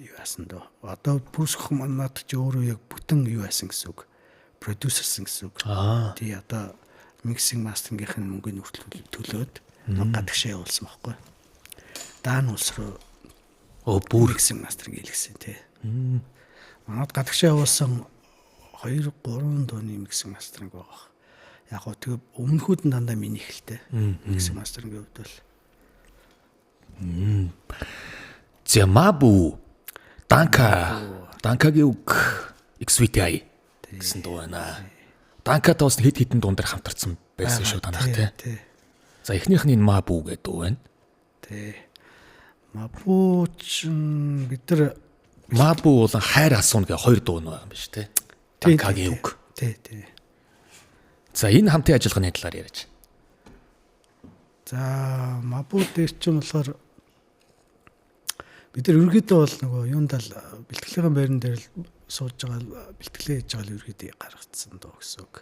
юу яасан дөө. Одоо пүрвсүх маань надад ч өөрөө яг бүтэн юу яасан гэсэн үг. Продюсерсэн гэсэн үг. Тий одоо миксинг мастерингийнх нь мөнгөний хүртэл төлөөд гадагшаа явуулсан байхгүй. Даан улс руу бүр миксинг мастеринг хийлгэсэн тий. Манад гадагшаа явуулсан 2-3 дууны миксинг мастеринг байгаа. Яг гоо тэгээ өмнөхүүд нь дандаа миний ихэлтэй. Миксинг мастерингийн хувьд бол. Зэмабу Данкагийн үг XVTI гэсэн дуу байна. Данкатай бас хэд хэдэн дуун дээр хамтарсан байсан шүү танах тий. За эхнийх нь энэ Мабу гэдэг дуу байна. Тий. Мабу ч бид нар Мабу бол хайр асууна гэх хоёр дуу нь байгаа юм биш тий. Данкагийн үг. Тий. За энэ хамтын ажиллагааны талаар яриач. За Мабу дээр ч юм болохоор бид нар ерөөдөө бол нөгөө юундаа бэлтгэлийн байран дээр л сууж байгаа бэлтгэлээ хийж байгаа л ерөөдөө гаргацсан доо гэсэн үг.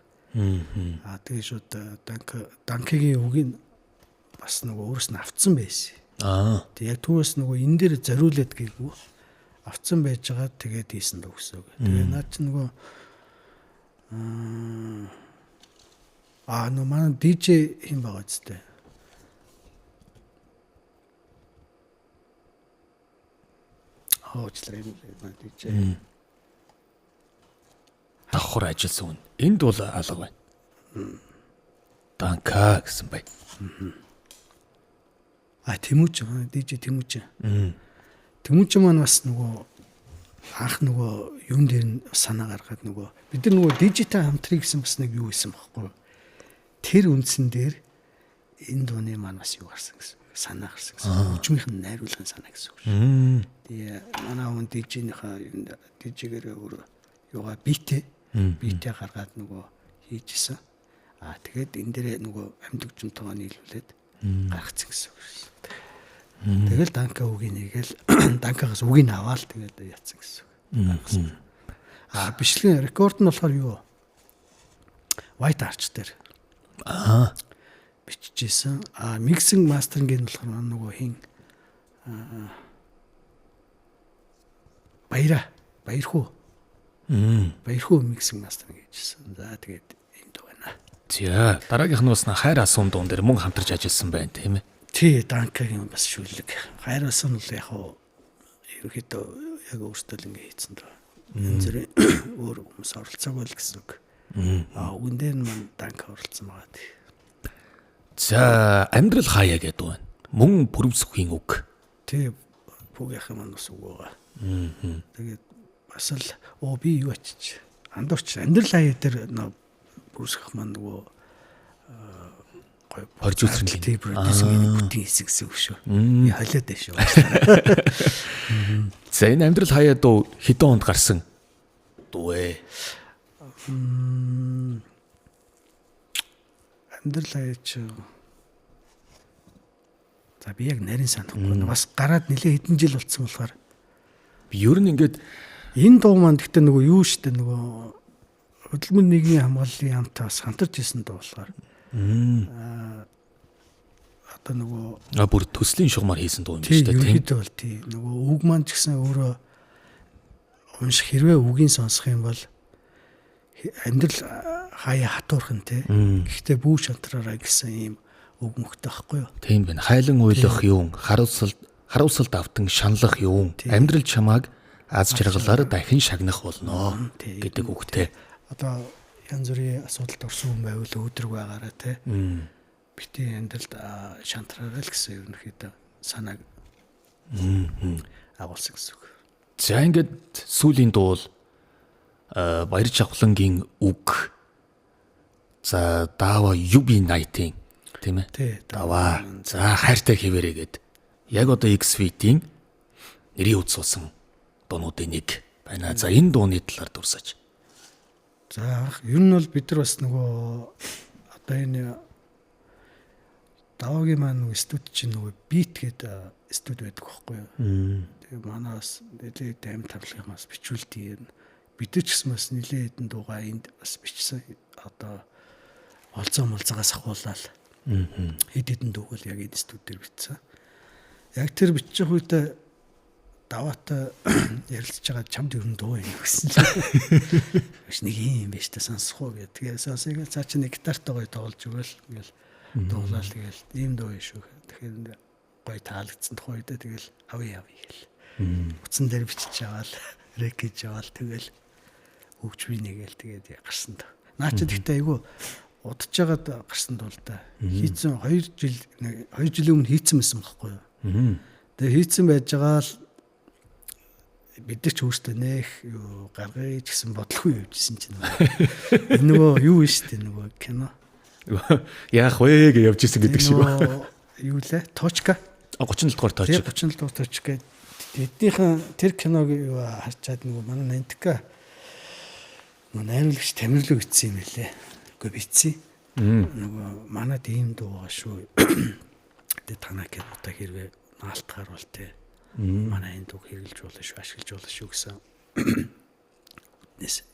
Тэгээ шууд Данкигийн үгийг бас нөгөө өөрөөс нь авцсан байсан. Тэг яг түүнээс нөгөө энэ дээр зориулээд гээгүй авцсан байж байгаа тэгээд хийсэн дөө гэсэн үг. Тэгээ наа чи нөгөө нөгөө манай DJ хин байгаа зү. Оочлаа юм DJ. Давхар ажилласан хүн. Энд бол алга байна. Данка гэсэн бай. Тэмүүж DJ Тэмүүж. Тэмүүж маань бас нөгөө анх нөгөө юун дээр нь санаа гаргаад нөгөө бид нар нөгөө дижитал хамтрыг гэсэн бас нэг юу байсан байхгүй. Тэр үндсэн дээр энэ дууны маань бас юу гарсан гэсэн санаа гарсан гэсэн. Өчмийнх нь найруулгын санаа гэсэн үг шүү. Тэгээ манай хүн DJ-ийнхаа юунд DJ-гээр өөр юугаа битээ гаргаад нөгөө хийжсэн. Тэгээд энэ дээр нөгөө амьд өгчмтойгоо нийлүүлээд гаргацсан гэсэн үг шүү. Тэгэл Данка үгийг нэгээл Данкагаас үгийг аваад тэгээд яатсан гэсэн үг. Бичлэгийн рекорд нь болохоор юу? White Arch дээр. Бичижсэн. Mixing mastering-ийн болохоор нөгөө хин Баярхуу. Баярхуу mixing mastering хийжсэн. За тэгээд энд байна. За дараагийнх нь бас хайр асуун дуун дээр мөн хамтарч ажилласан байна тийм ээ. Тий, Данкагийн бас шүлэг. Хайр асуун бол яг хуу ерөөхдөө яг өөртөө л ингэ хийцэн дөө. Энэ зэрэг өөр хүмүүс оролцоогүй л гэсэн үг. Үгэн дээр нь мань Данка оролцсон байгаа тий. За амьдрал хаяа гэдэг байна. Мөн бүрвсөхийн үг. Тий, бүгийнх нь бас үг байгаа. Тэгээд бас л би юу ачиж андуурч амьдрал хаяа дээр бүрсгэх маань нөгөө хорж үсрэн тий продюсерийн бүтэн хэсэг гэсэн үг шүү. Би холиод байна шүү. За энэ амьдрал хаяа дуу хэдэн онд гарсан дуу вэ? Амьдрал хаяа ч за би яг нарийн санахгүй. Бас гараад нэлээ хэдэн жил болцсон болохоор би ер нь ингээд энэ дуу маань гэхдээ нөгөө юу штэ нөгөө хөдөлмөр нийгмийн хамгааллын яамтай бас хамтарч ирсэн дуу болохоор одоо нөгөө бүр төслийн шугамар хийсэн дуу юм шүү шүү дээ тийм. Ерөөдөө бол тий нөгөө үг маань ч гэсэн өөрөө унших хэрвээ үгийн сонсох юм бол амьдрал хаяа хатуурхан тий. Гэхдээ бүү шантраараа гэсэн ийм үг мөхтэй байхгүй юу? Тийм байна. Хайлан уйлах юм, харуулсалд автан шаналх юм. Амьдрал чамааг аз жаргалаар дахин шагнах болно гэдэг үгтэй. Одоо янз бүрийн асуудалд орсон хүн байвал өдрөг байгаараа тий. Бити амьдралд шантраараа л гэсэн ерөнхийдөө санааг агуулсан гэсэн үг. За ингээд сүүлийн дуул Баяр Жавхлангийн үг. За даава UB Night-ийн тийм ээ. Тий. Даваа. За хайртай хэвээрээ гээд яг одоо X-Fit-ийн нэрийн үдсүүлсэн дуунуудын нэг байна. За энэ дууны талаар дурсаж. За ер нь бол бид нар бас нөгөө одоо энэ даваагийн маань нөгөө студ чинь нөгөө бит гэдэг студ байдаг байхгүй юу? Тэгээ манай бас нэлээд амт тавлагаас бичүүлдэг юм. Бид ч гэсэн бас нэлээд хэдэн дуугаа энд бас бичсэн. Одоо олзоо молзоогоос ахуулаад хэд хэдэн дууг яг энэ студ дээр бичсэн. Яг тэр бичих үедээ даваатай ярилцж байгаа чамд ер нь дуу юм гэсэн чинь биш нэг юм биш та сонсох уу гэх. Тэгээ сонсоё цаа чи нэг гитартаа гоё тоглож өгөөл ингээл дуулаад тэгэл ийм дуу юм шүү. Тэгэхээр гоё таалагдсан тухай үедээ тэгэл авъя гэл. Утсан дээр бичиж аваад рекэж аваад тэгэл хөгж би нэгэл тэгээд гарсан та. Наа чи тэгтээ айгу удаж жагаад гарсан дуу л да. Хийцэн 2 жилийн өмнө хийцэн байсан байхгүй юу? Тэгээ хийцэн байж байгаа л бид нар ч өөртөө нэх юу гаргая ч гэсэн бодлогүй явжсэн чинь энэ нөгөө юу вэ штэ нөгөө кино яах вэ гэж явж исэн гэдэг шиг байна. Юу лээ? Точка. 37 дугаар точка. 37 дугаар точка. Эднийхэн тэр киног юу харчаад нөгөө манай Нантика нөгөө найруулагч Тамирлуу бичсэн юм лээ. Үгүй бичсэн. Нөгөө манад ийм дуу байгаа шүү. Тэгээ танаа кинотаа хэрвээ наалтахаар бол тээ. Манай энэ дууг хэрэглэж болно шүү, ашиглаж болно шүү гэсэн. Нэс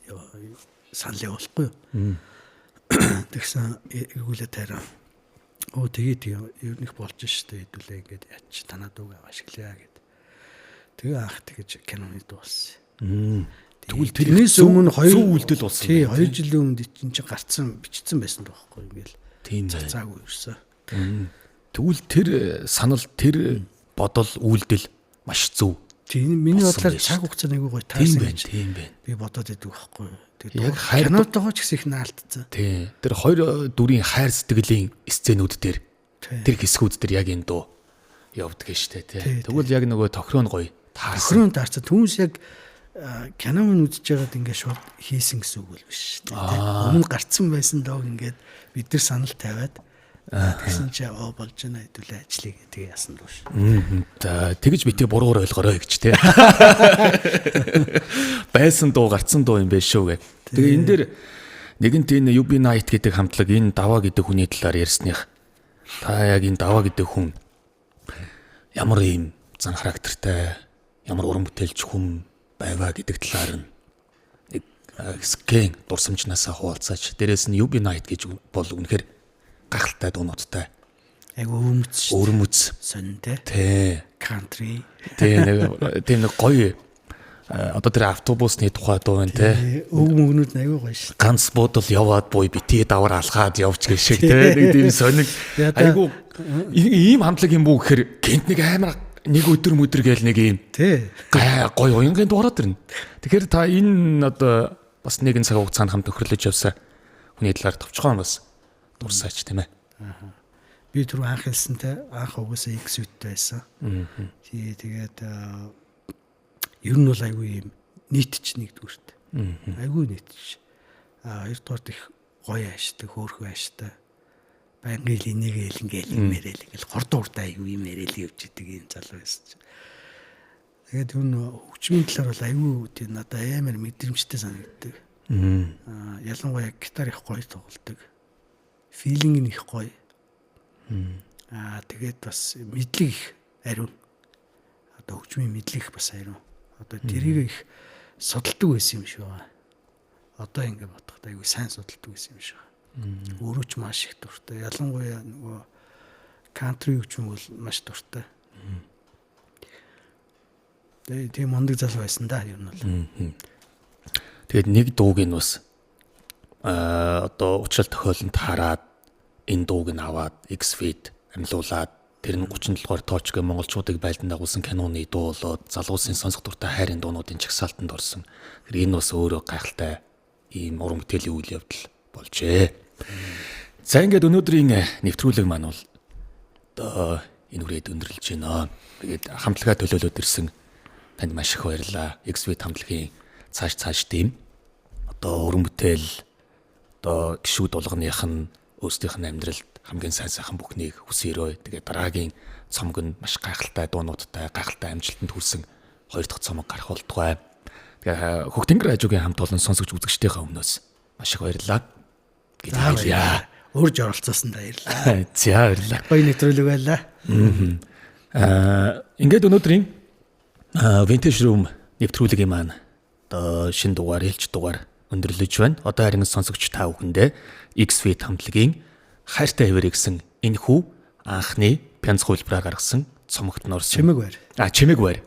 санал явуулахгүй юу? Тэгсэн эргүүлээ тараа. Тэгээд ерөнх болж штэ хэдүүлээ ингээд яач танаа дууг ашиглая гэд. Тэгээ анх тэгэж киноны дуу болсон. Тэгвэл тэрнээс өмнө 2 үйлдэл болсон. Тий, 2 жилийн өмнө чинь гарцсан бичсэн байсан байхгүй ингээл. Тийм цацаагүй ирсэн. Тэгвэл тэр санал тэр бодол үйлдэл маш зөв. Тийм миний бодлоор цаг хугацааны айгүй гоё таарсан гэж. Тийм байна. Би бодоод идэв байхгүй. Яг хайр кинотойгоо ч гэсэн их наалтцсан. Тийм. Тэр хоёр дүрийн хайр сэтгэлийн сценүүд дээр тэр хэсгүүд дээр яг энэ дуу явдаг штэ тий. Тэгвэл яг нөгөө тохироо нь гоё таарсан. Тохироо таарсан. Түнс яг кинон үзэж байгаад ингээд шууд хийсэн гэсэн үг бол биш тий. Өмнө гарцсан байсан доо ингээд бид нар санал тавиад тэгсэн чи болж байна хэдүүлээ ажлыг тэгээ яасан дөө ш. За тэгэж битээ буруугаар ойлгоорой гэж тий. Байсан дуу гарцсан дуу юм биш шүү гэ. Тэгээ энэ дээр нэгэнт энэ UB Night гэдэг хамтлаг энэ даваа гэдэг хүний талаар ярьсных. Та яг энэ даваа гэдэг хүн ямар юм зан характертай, ямар уран бүтээлч хүн байваа гэдэг талаар нэг скэн дурсамжнаасаа хуваалцаач. Дээрээс нь UB Night гэж бол үнэхээр гахалтай дуунуудтай. Айгу өмц. Өрмөц. Сонинтэй. Тий. Country. Тий нэг гоё Одоо тэр автобусны тухай дуу байна те. Өг мөгнүүд аягүй гоё шүү. Ганц буудал яваад буй битээ давар алхаад явж гэх шиг те. Нэг тийм сониг айгу ийм хамтлаг юм бүү гэхээр гинт нэг амар нэг өдөр гээл нэг ийм Тий. гоё уянгийн дуурайд ирнэ. Тэгэхээр та энэ одоо бас нэгэн цаг хугацаанд хамт төхөрлөж явсан хүний талаар товчхон бас дурсаач тийм ээ. Би түрүү анх хэлсэнтэй анх угаасаа X-тэй байсан. Тэгээд ер нь бол айгүй юм нийтч нэгдүгüрт. Айгүй нийтч. Хоёрдугаар их гоё ааштай, хөөрхөн ааштай. Байнгын л энийгээ ингээл мэрэл ингээл хордон урдаа айгүй юм мэрэл явж идэг юм залуу байсан. Тэгээд юу н хөгжмийн талаар бол айгүй тийм надад амар мэдрэмжтэй санагддаг. Ялангуяа гитар их гоё тоглодог. Филинг нь их гоё. Тэгээд бас мэдлэг их ариун. Одоо хөгжмийн мэдлэг бас ариун. Одоо тэрийг их судалдаг байсан юм шиг байна. Одоо ингэ бодоход айгүй сайн судалдаг байсан юм шиг байна. Өөрөө ч маш их дуртай. Ялангуяа нөгөө кантри хөгжим бол маш дуртай. Тийм мондөг залуу байсан да ер нь бол. Тэгээд нэг дууг нь бас одоо уучрал тохиолонд хараад энэ дууг нь аваад X-Feed амьлуулад тэр нь 37 дугаар тоочгийн монголчуудыг байлдан дагуулсан киноны дуу болоод залуусын сонсох дуртай хайрын дуунуудын чагсаалтанд орсон. Тэр энэ бас өөрөө гайхалтай ийм уран бүтээлийн үйл явдал болжээ. За ингээд өнөөдрийн нэвтрүүлэг маань бол одоо энэ үрээд өндөрлөж байна. Тэгээд хамтлагаа төлөөлөд ирсэн танд маш их баярлалаа. X-Feed хамтлагийн цааш тийм одоо уран бүтээл одоо гişүүд болгоных нь өөрсдийнх нь амьдралд хамгийн сайхан бүхнийг хүсээрөө. Тэгээд дараагийн цомог нь маш гайхалтай дуунуудтай, гайхалтай амжилтанд хүрсэн 2 дахь цомог гарах болтугай. Тэгээд Хөгтөнгөр хажуугийн хамт олон сонсогч үзэгчдийнхээ өмнөөс маш их баярлалаа. За урьж оролцсон баярлалаа. За баярлалаа. Гоё нэвтрүүлэг байлаа. Ингээд өнөөдрийн Vintage Room нэвтрүүлгийн маань одоо шинэ дугаар, ээлж дугаар өндөрлөж байна. Одоо харин сонсогч та бүхэндээ X-Feed хамтлагийн хайртай хэвээр гэсэн энэ хүү анхны пянц хувилбараар гаргасан цомогт нь орсон. Чимэг байр. Чимэг байр.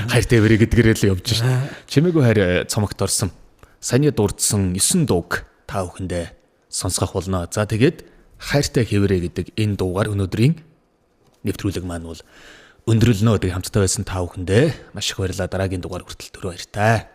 Хайртай хэвээр гэдгээрээ л явж шээ. Чимэг байр цомогт орсон. Саяны дурдсан 9 дууг та бүхэндээ сонсгох болно. За тэгээд хайртай хэвээрээ гэдэг энэ дуугаар өнөөдрийн нэвтрүүлэг маань бол өндөрлөнө гэдэг хамтдаа байсан та бүхэндээ маш их баярлалаа. Дараагийн дугаар хүртэл төрөө баяртай.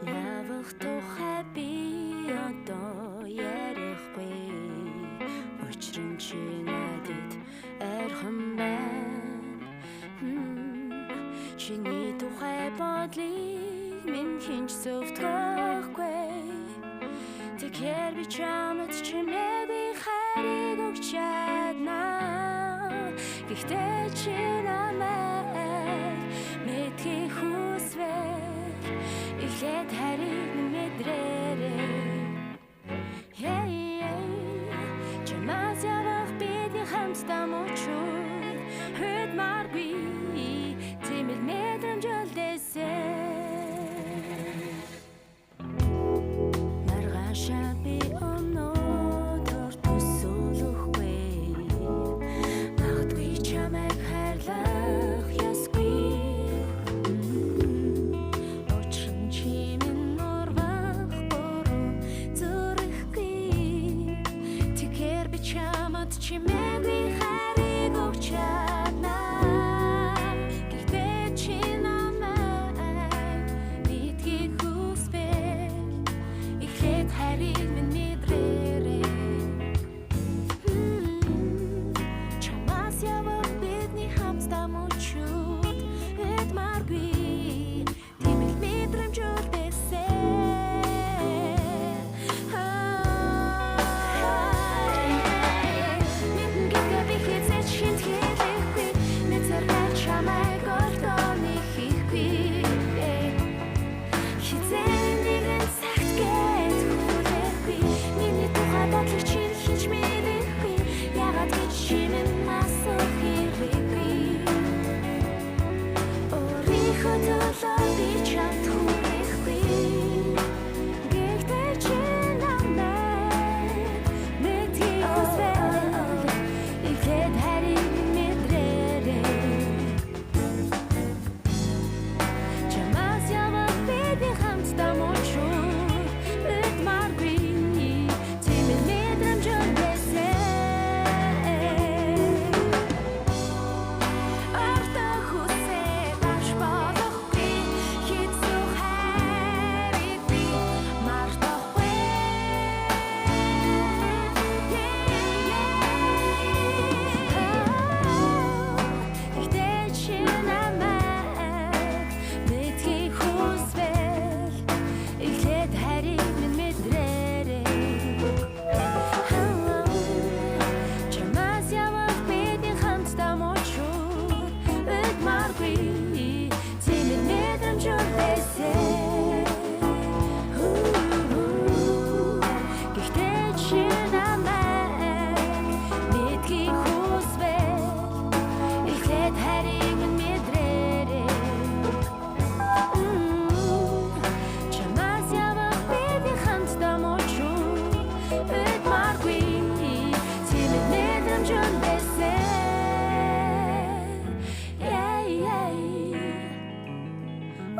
Явах тухай би одоо ярихгүй. Учир нь чи надад архан байна. Чиний тухай бодлыг минь хинч зөвтгөхгүй. Тэгэхээр би чамд чимээгүй хайрыг өгч чаднаа. Гэхдээ чи намайг мэдхийг хүсвэ. Эхлээд хариг мэдрээрэй. Чамаас явах бидний хамтдаа мөчүүд хөдмаргүй тэмэл мэдрэмж үлдээсэн. Маргаашаа би өнөөдөр төсөөлөхгүй. Магадгүй чамайг хайрлах ёсгүй.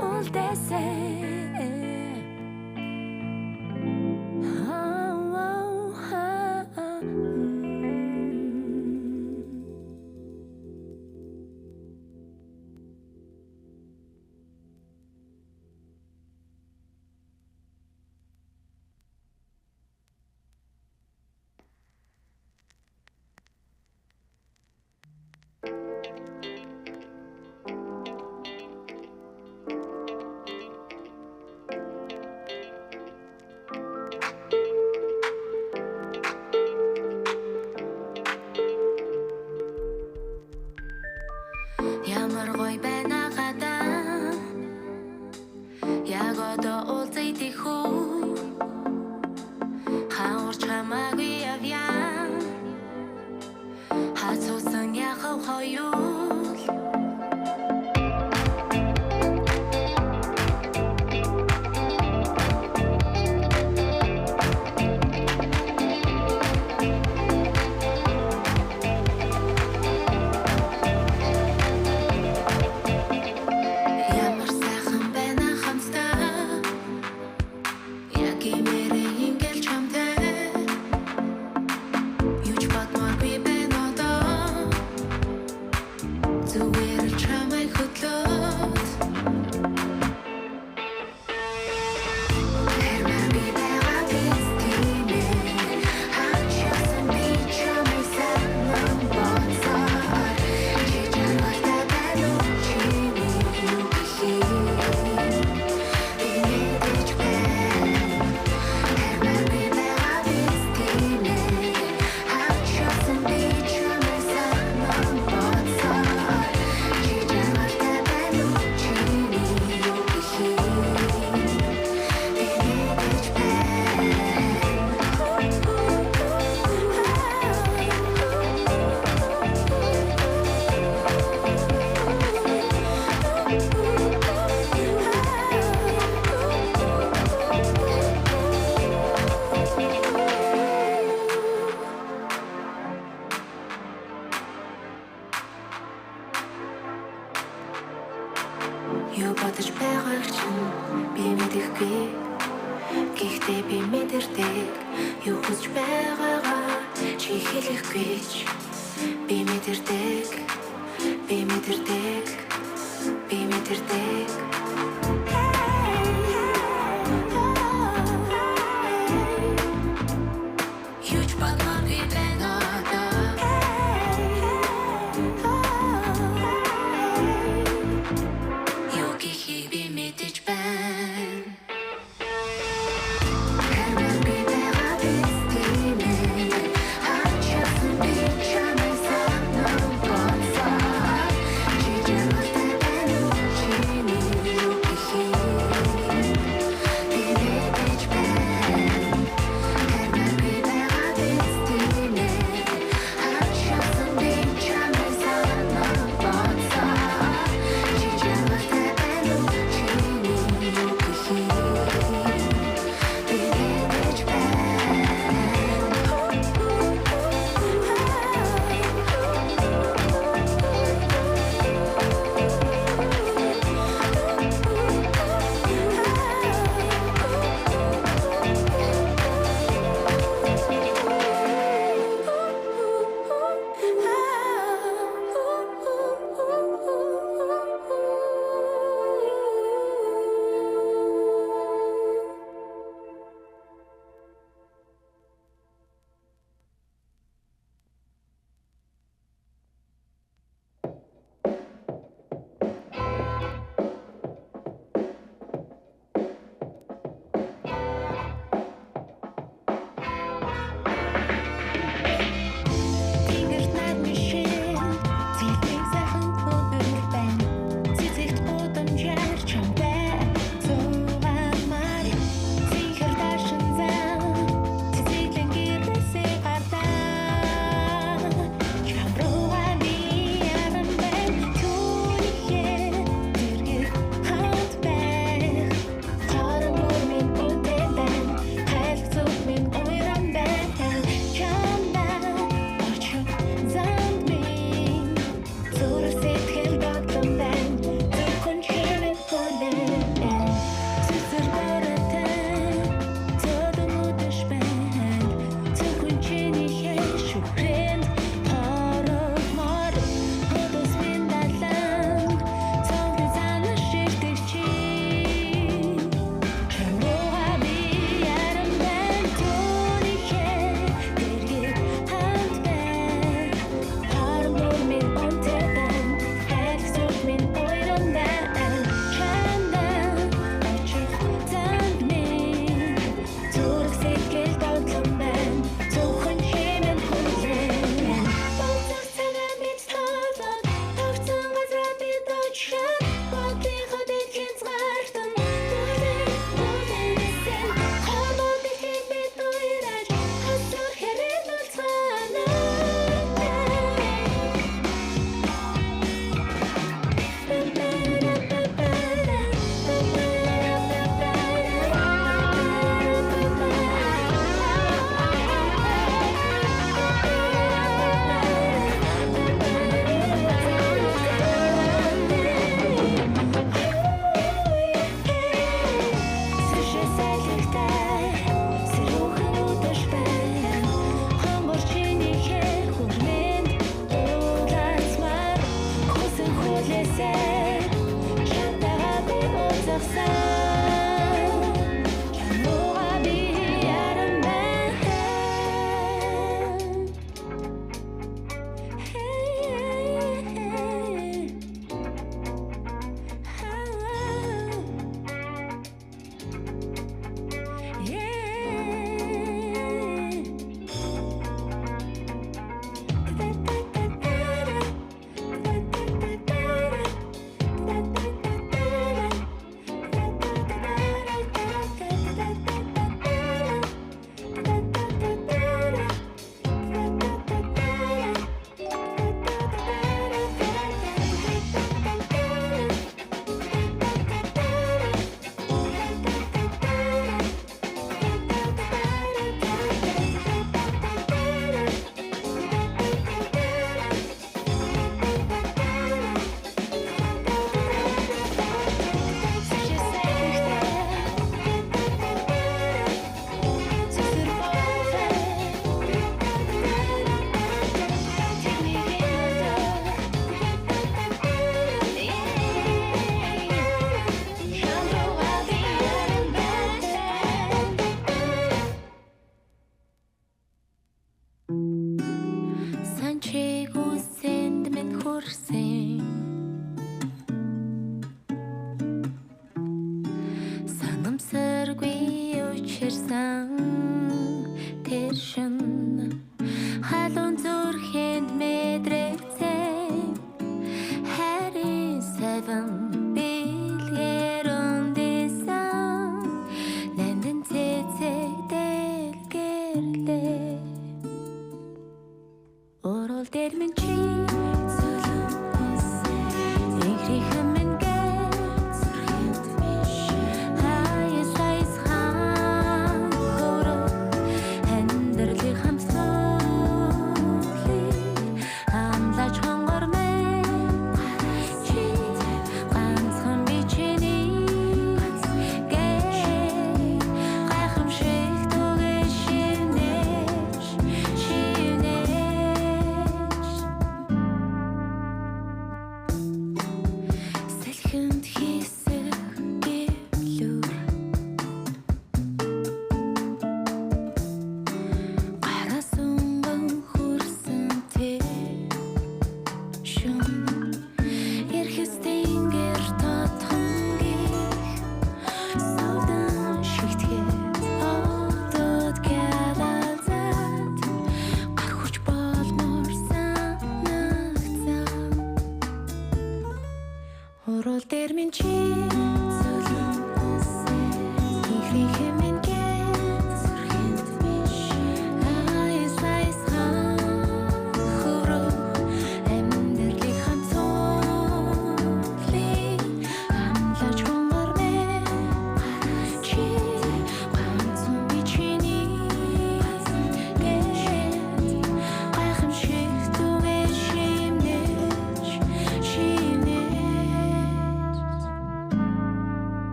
үлдээсэй. Ямар гоё байна гадаа. Яг одоо уулзъя тэхүү. Хаурч хамаагүй авьяа. Хацуусан яхав хоёул. Ямар сайхан байна хамтдаа. Яг имээрээ ингээл чамтай. Юу ч бодмоогүй байна одоо. Зүгээр л чамайг хөтлөөд. Хэрмэби байгаа биз тийм ээ. Хачаасан би чамайг санам боцоор. Чи чамайг байна уу чи юу гэхий. Би мэдэж байна. Хэрмэби байгаа биз тийм ээ. Хачаасан би чамайг санам боцоор. Чи чамайг байна уу чи юу гэхий. Би мэдэж Юу бодож байгааг чинь би мэдэхгүй. Гэхдээ би мэдэрдэг. Юу хүсэж байгаагаа чи хэлэхгүй ч. Би мэдэрдэг. Би мэдэрдэг. Би мэдэрдэг. Юу ч бодмоогүй байна одоо. Юу гэхийг би мэдэж байна. Хэрмэби байгаа биз тийм ээ. Хачаасан би чамайг санам боцоор. Чи чамайг байна уу чи юу гэхий. Би мэдэж байна. Хэрмэби байгаа биз тийм ээ. Хачаасан би чамайг санам боцоор. Чи чамайг байна уу чи юу гэхий.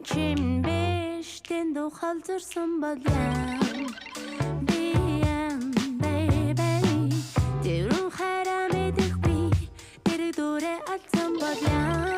чин биш тэнд ухалзарсан бол яам baby тэрүүн хараа мэдэх би тэр дөрэ алсан бол яам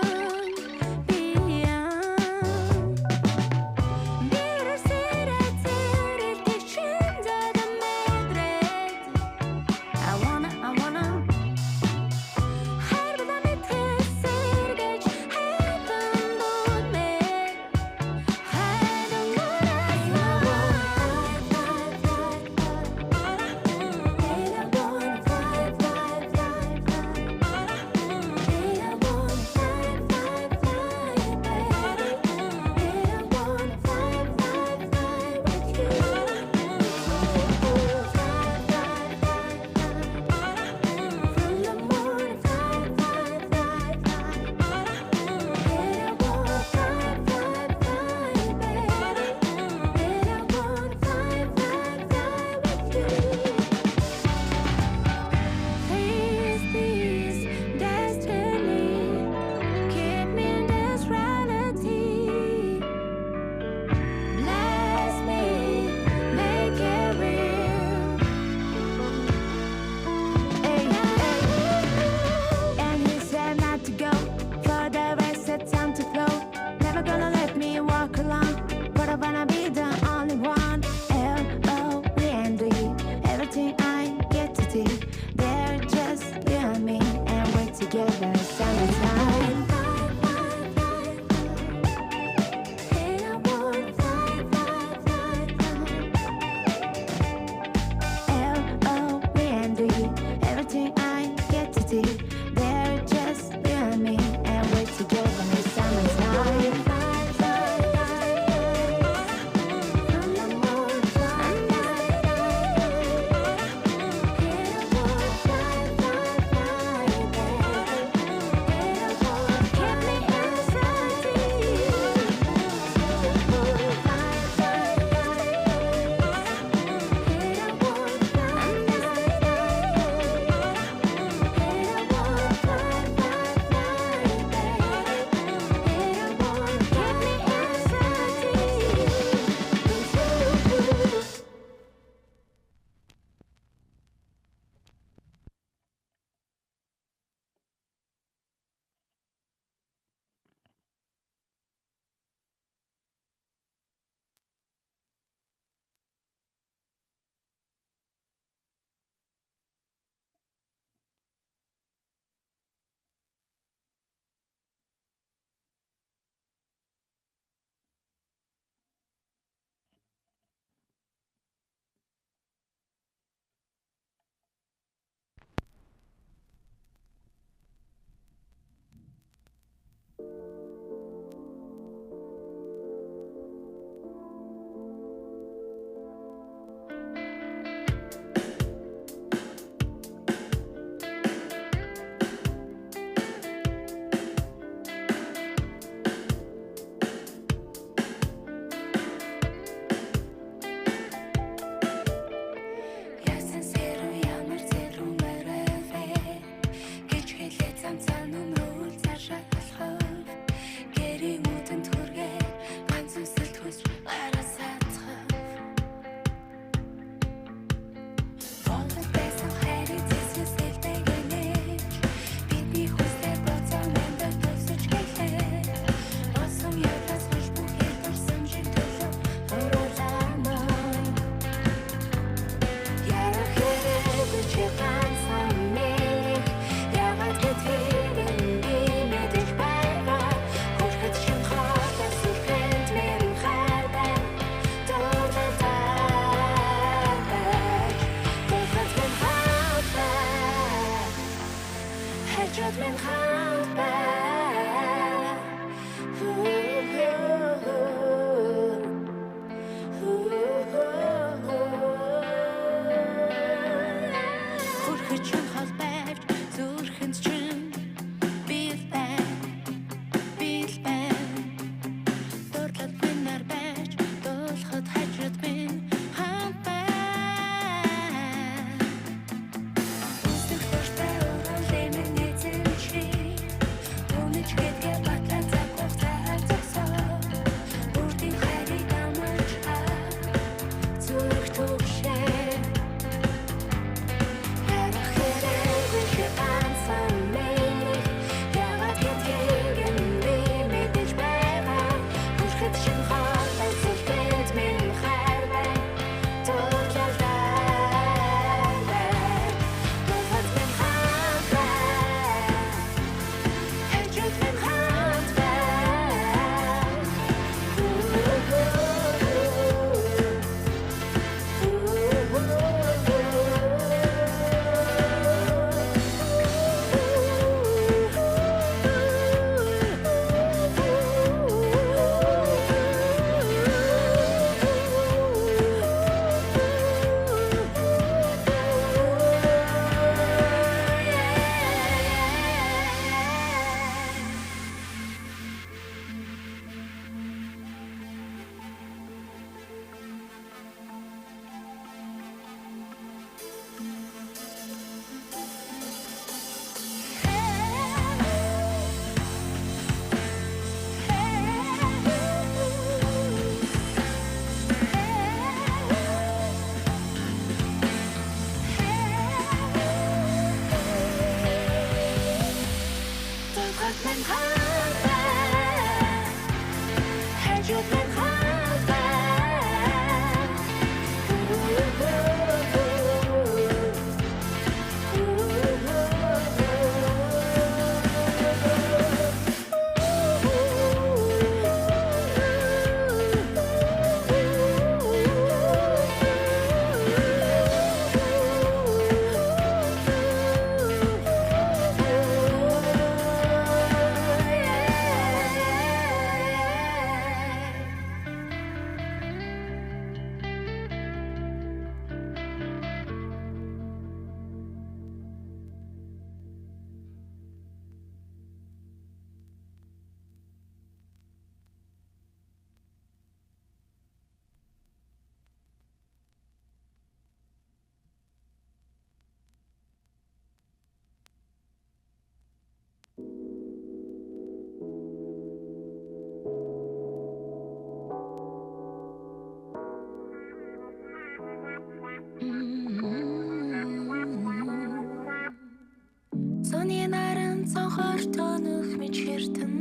мэдхэртэн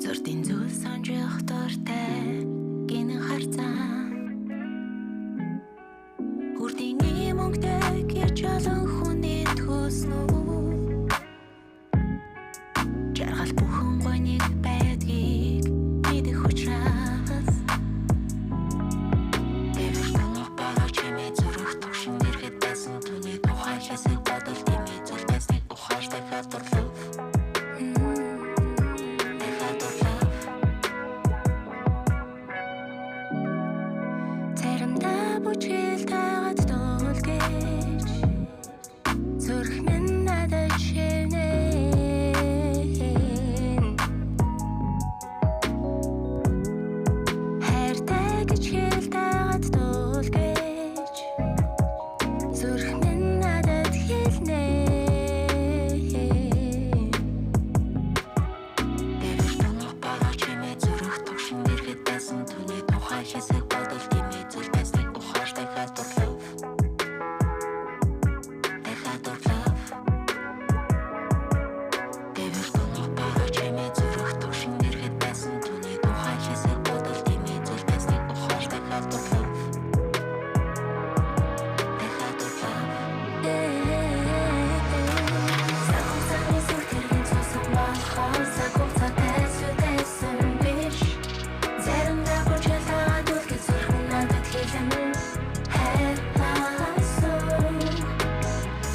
зурдын зүйл санжих дуртай гинэн харцаа хүрдийн мөнгөтэй гэж олон хүний төснөө жаргал бүхэн гоныг байдгийг мэдэх учраас Дэвэр тонох байгаа чимээ зүрх төгшин дэргэд байсан түүний тухай хэсэг бодол тэмээ зүйл байсныг ухааш дахиад дурлав Заримдаа бүжгэл таагаад дуул гэж зүрх минь надад шивнэн хайртай гэж хэл таагаад дуул гэж зүрх минь надад хэлнэ Дэвэр тонох байгаа чимээ зүрх төгшин дэргэд байсан түүний тухай хэсэг бодол тэмээ зүйл байсныг ухааш дахиад дурлав Дэвэр тонох байгаа чимээ зүрх төгшин дэргэд байсан түүний тухай хэсэг бодол тэмээ зүйл байсныг ухааш дахиад дурлав Сакуцаны сүртэргийн цусан болохоо сакуцатай сүтэсэн биш Заримдаа бүжгэл таагаад үлгэж зүрх минь надад хэлэн хайрласан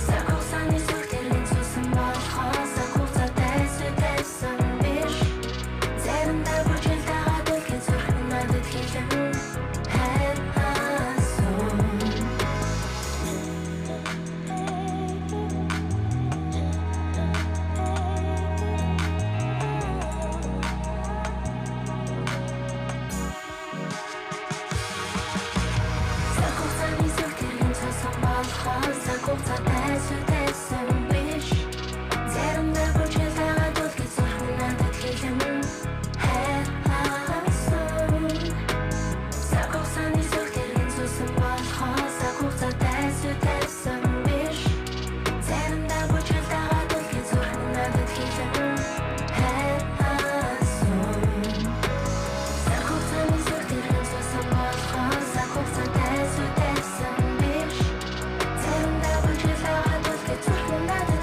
Сакуцаны сүртэргийн цусан болохоо сакуцатай сүтэсэн биш Заримдаа бүжгэл таагаад үлгэж зүрх минь надад хэлэн хайрласан Сакуцаны сүртэргийн цусан болохоо сакуцатай сүтэсэн биш Заримдаа бүжгэл таагаад үлгэж зүрх минь надад хэлэн хайрласан Сакуцаны сүртэргийн цусан болохоо сакуцатай сүтэсэн биш Заримдаа бүжгэл таагаад үлгэж зүрх минь надад хэлэн хайрласан Сакуцаны сүртэргийн цусан болохоо сакуцатай сүтэсэн биш Заримдаа бүжгэл таагаад үлгэж зүрх минь надад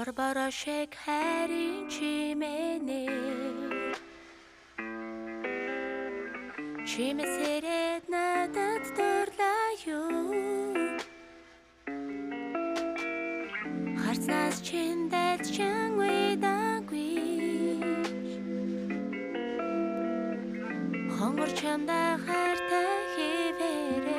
Барбара шиг хайрын чимээнэ Чимээсээрээ надад дурлаа юу Харцнаас чин дайчин уйдаагүй Хонгор чамдаа хайртай хивээрээ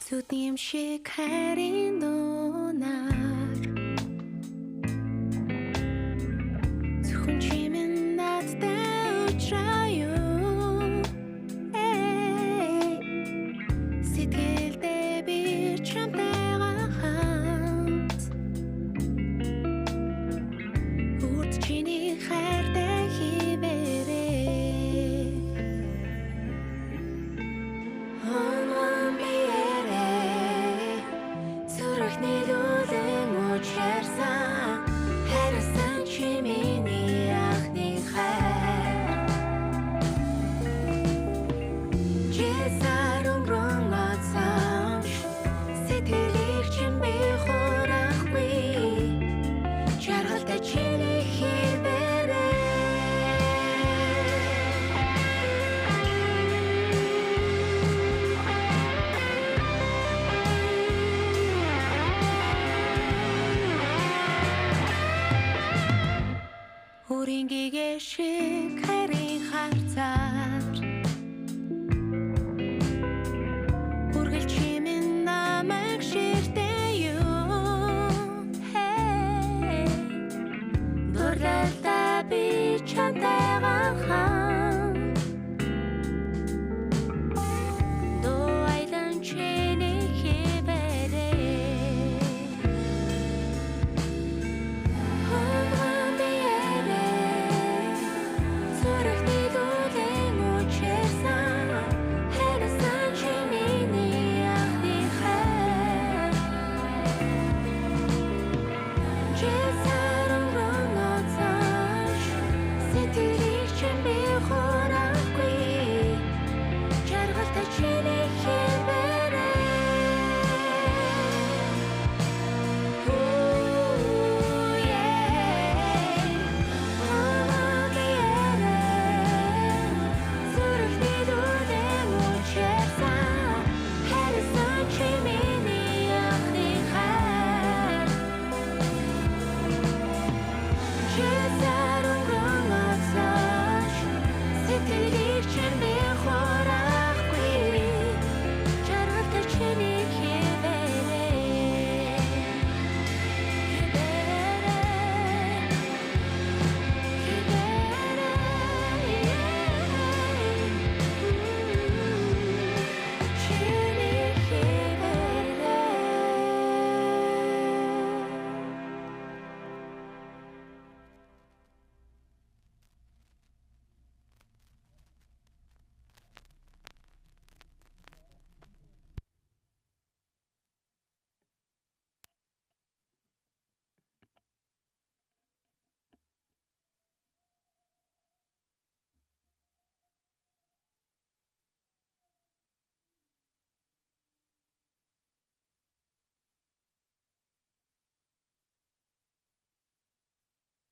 Зүднийм шиг хайрын дунаар Зөвхөн чимэн надтай уулзраа юу Сэтгэлдээ би чамтайгаа хамт Үрд чиний хайртай хивээрээ Нийлүүлэн учирсан хайрсан чи миний анхны хайр Чесар өнгөрөн ацааш сэтгэлийг чин би хурахгүй Жаргалтай чиний хивээрээ Үрингийг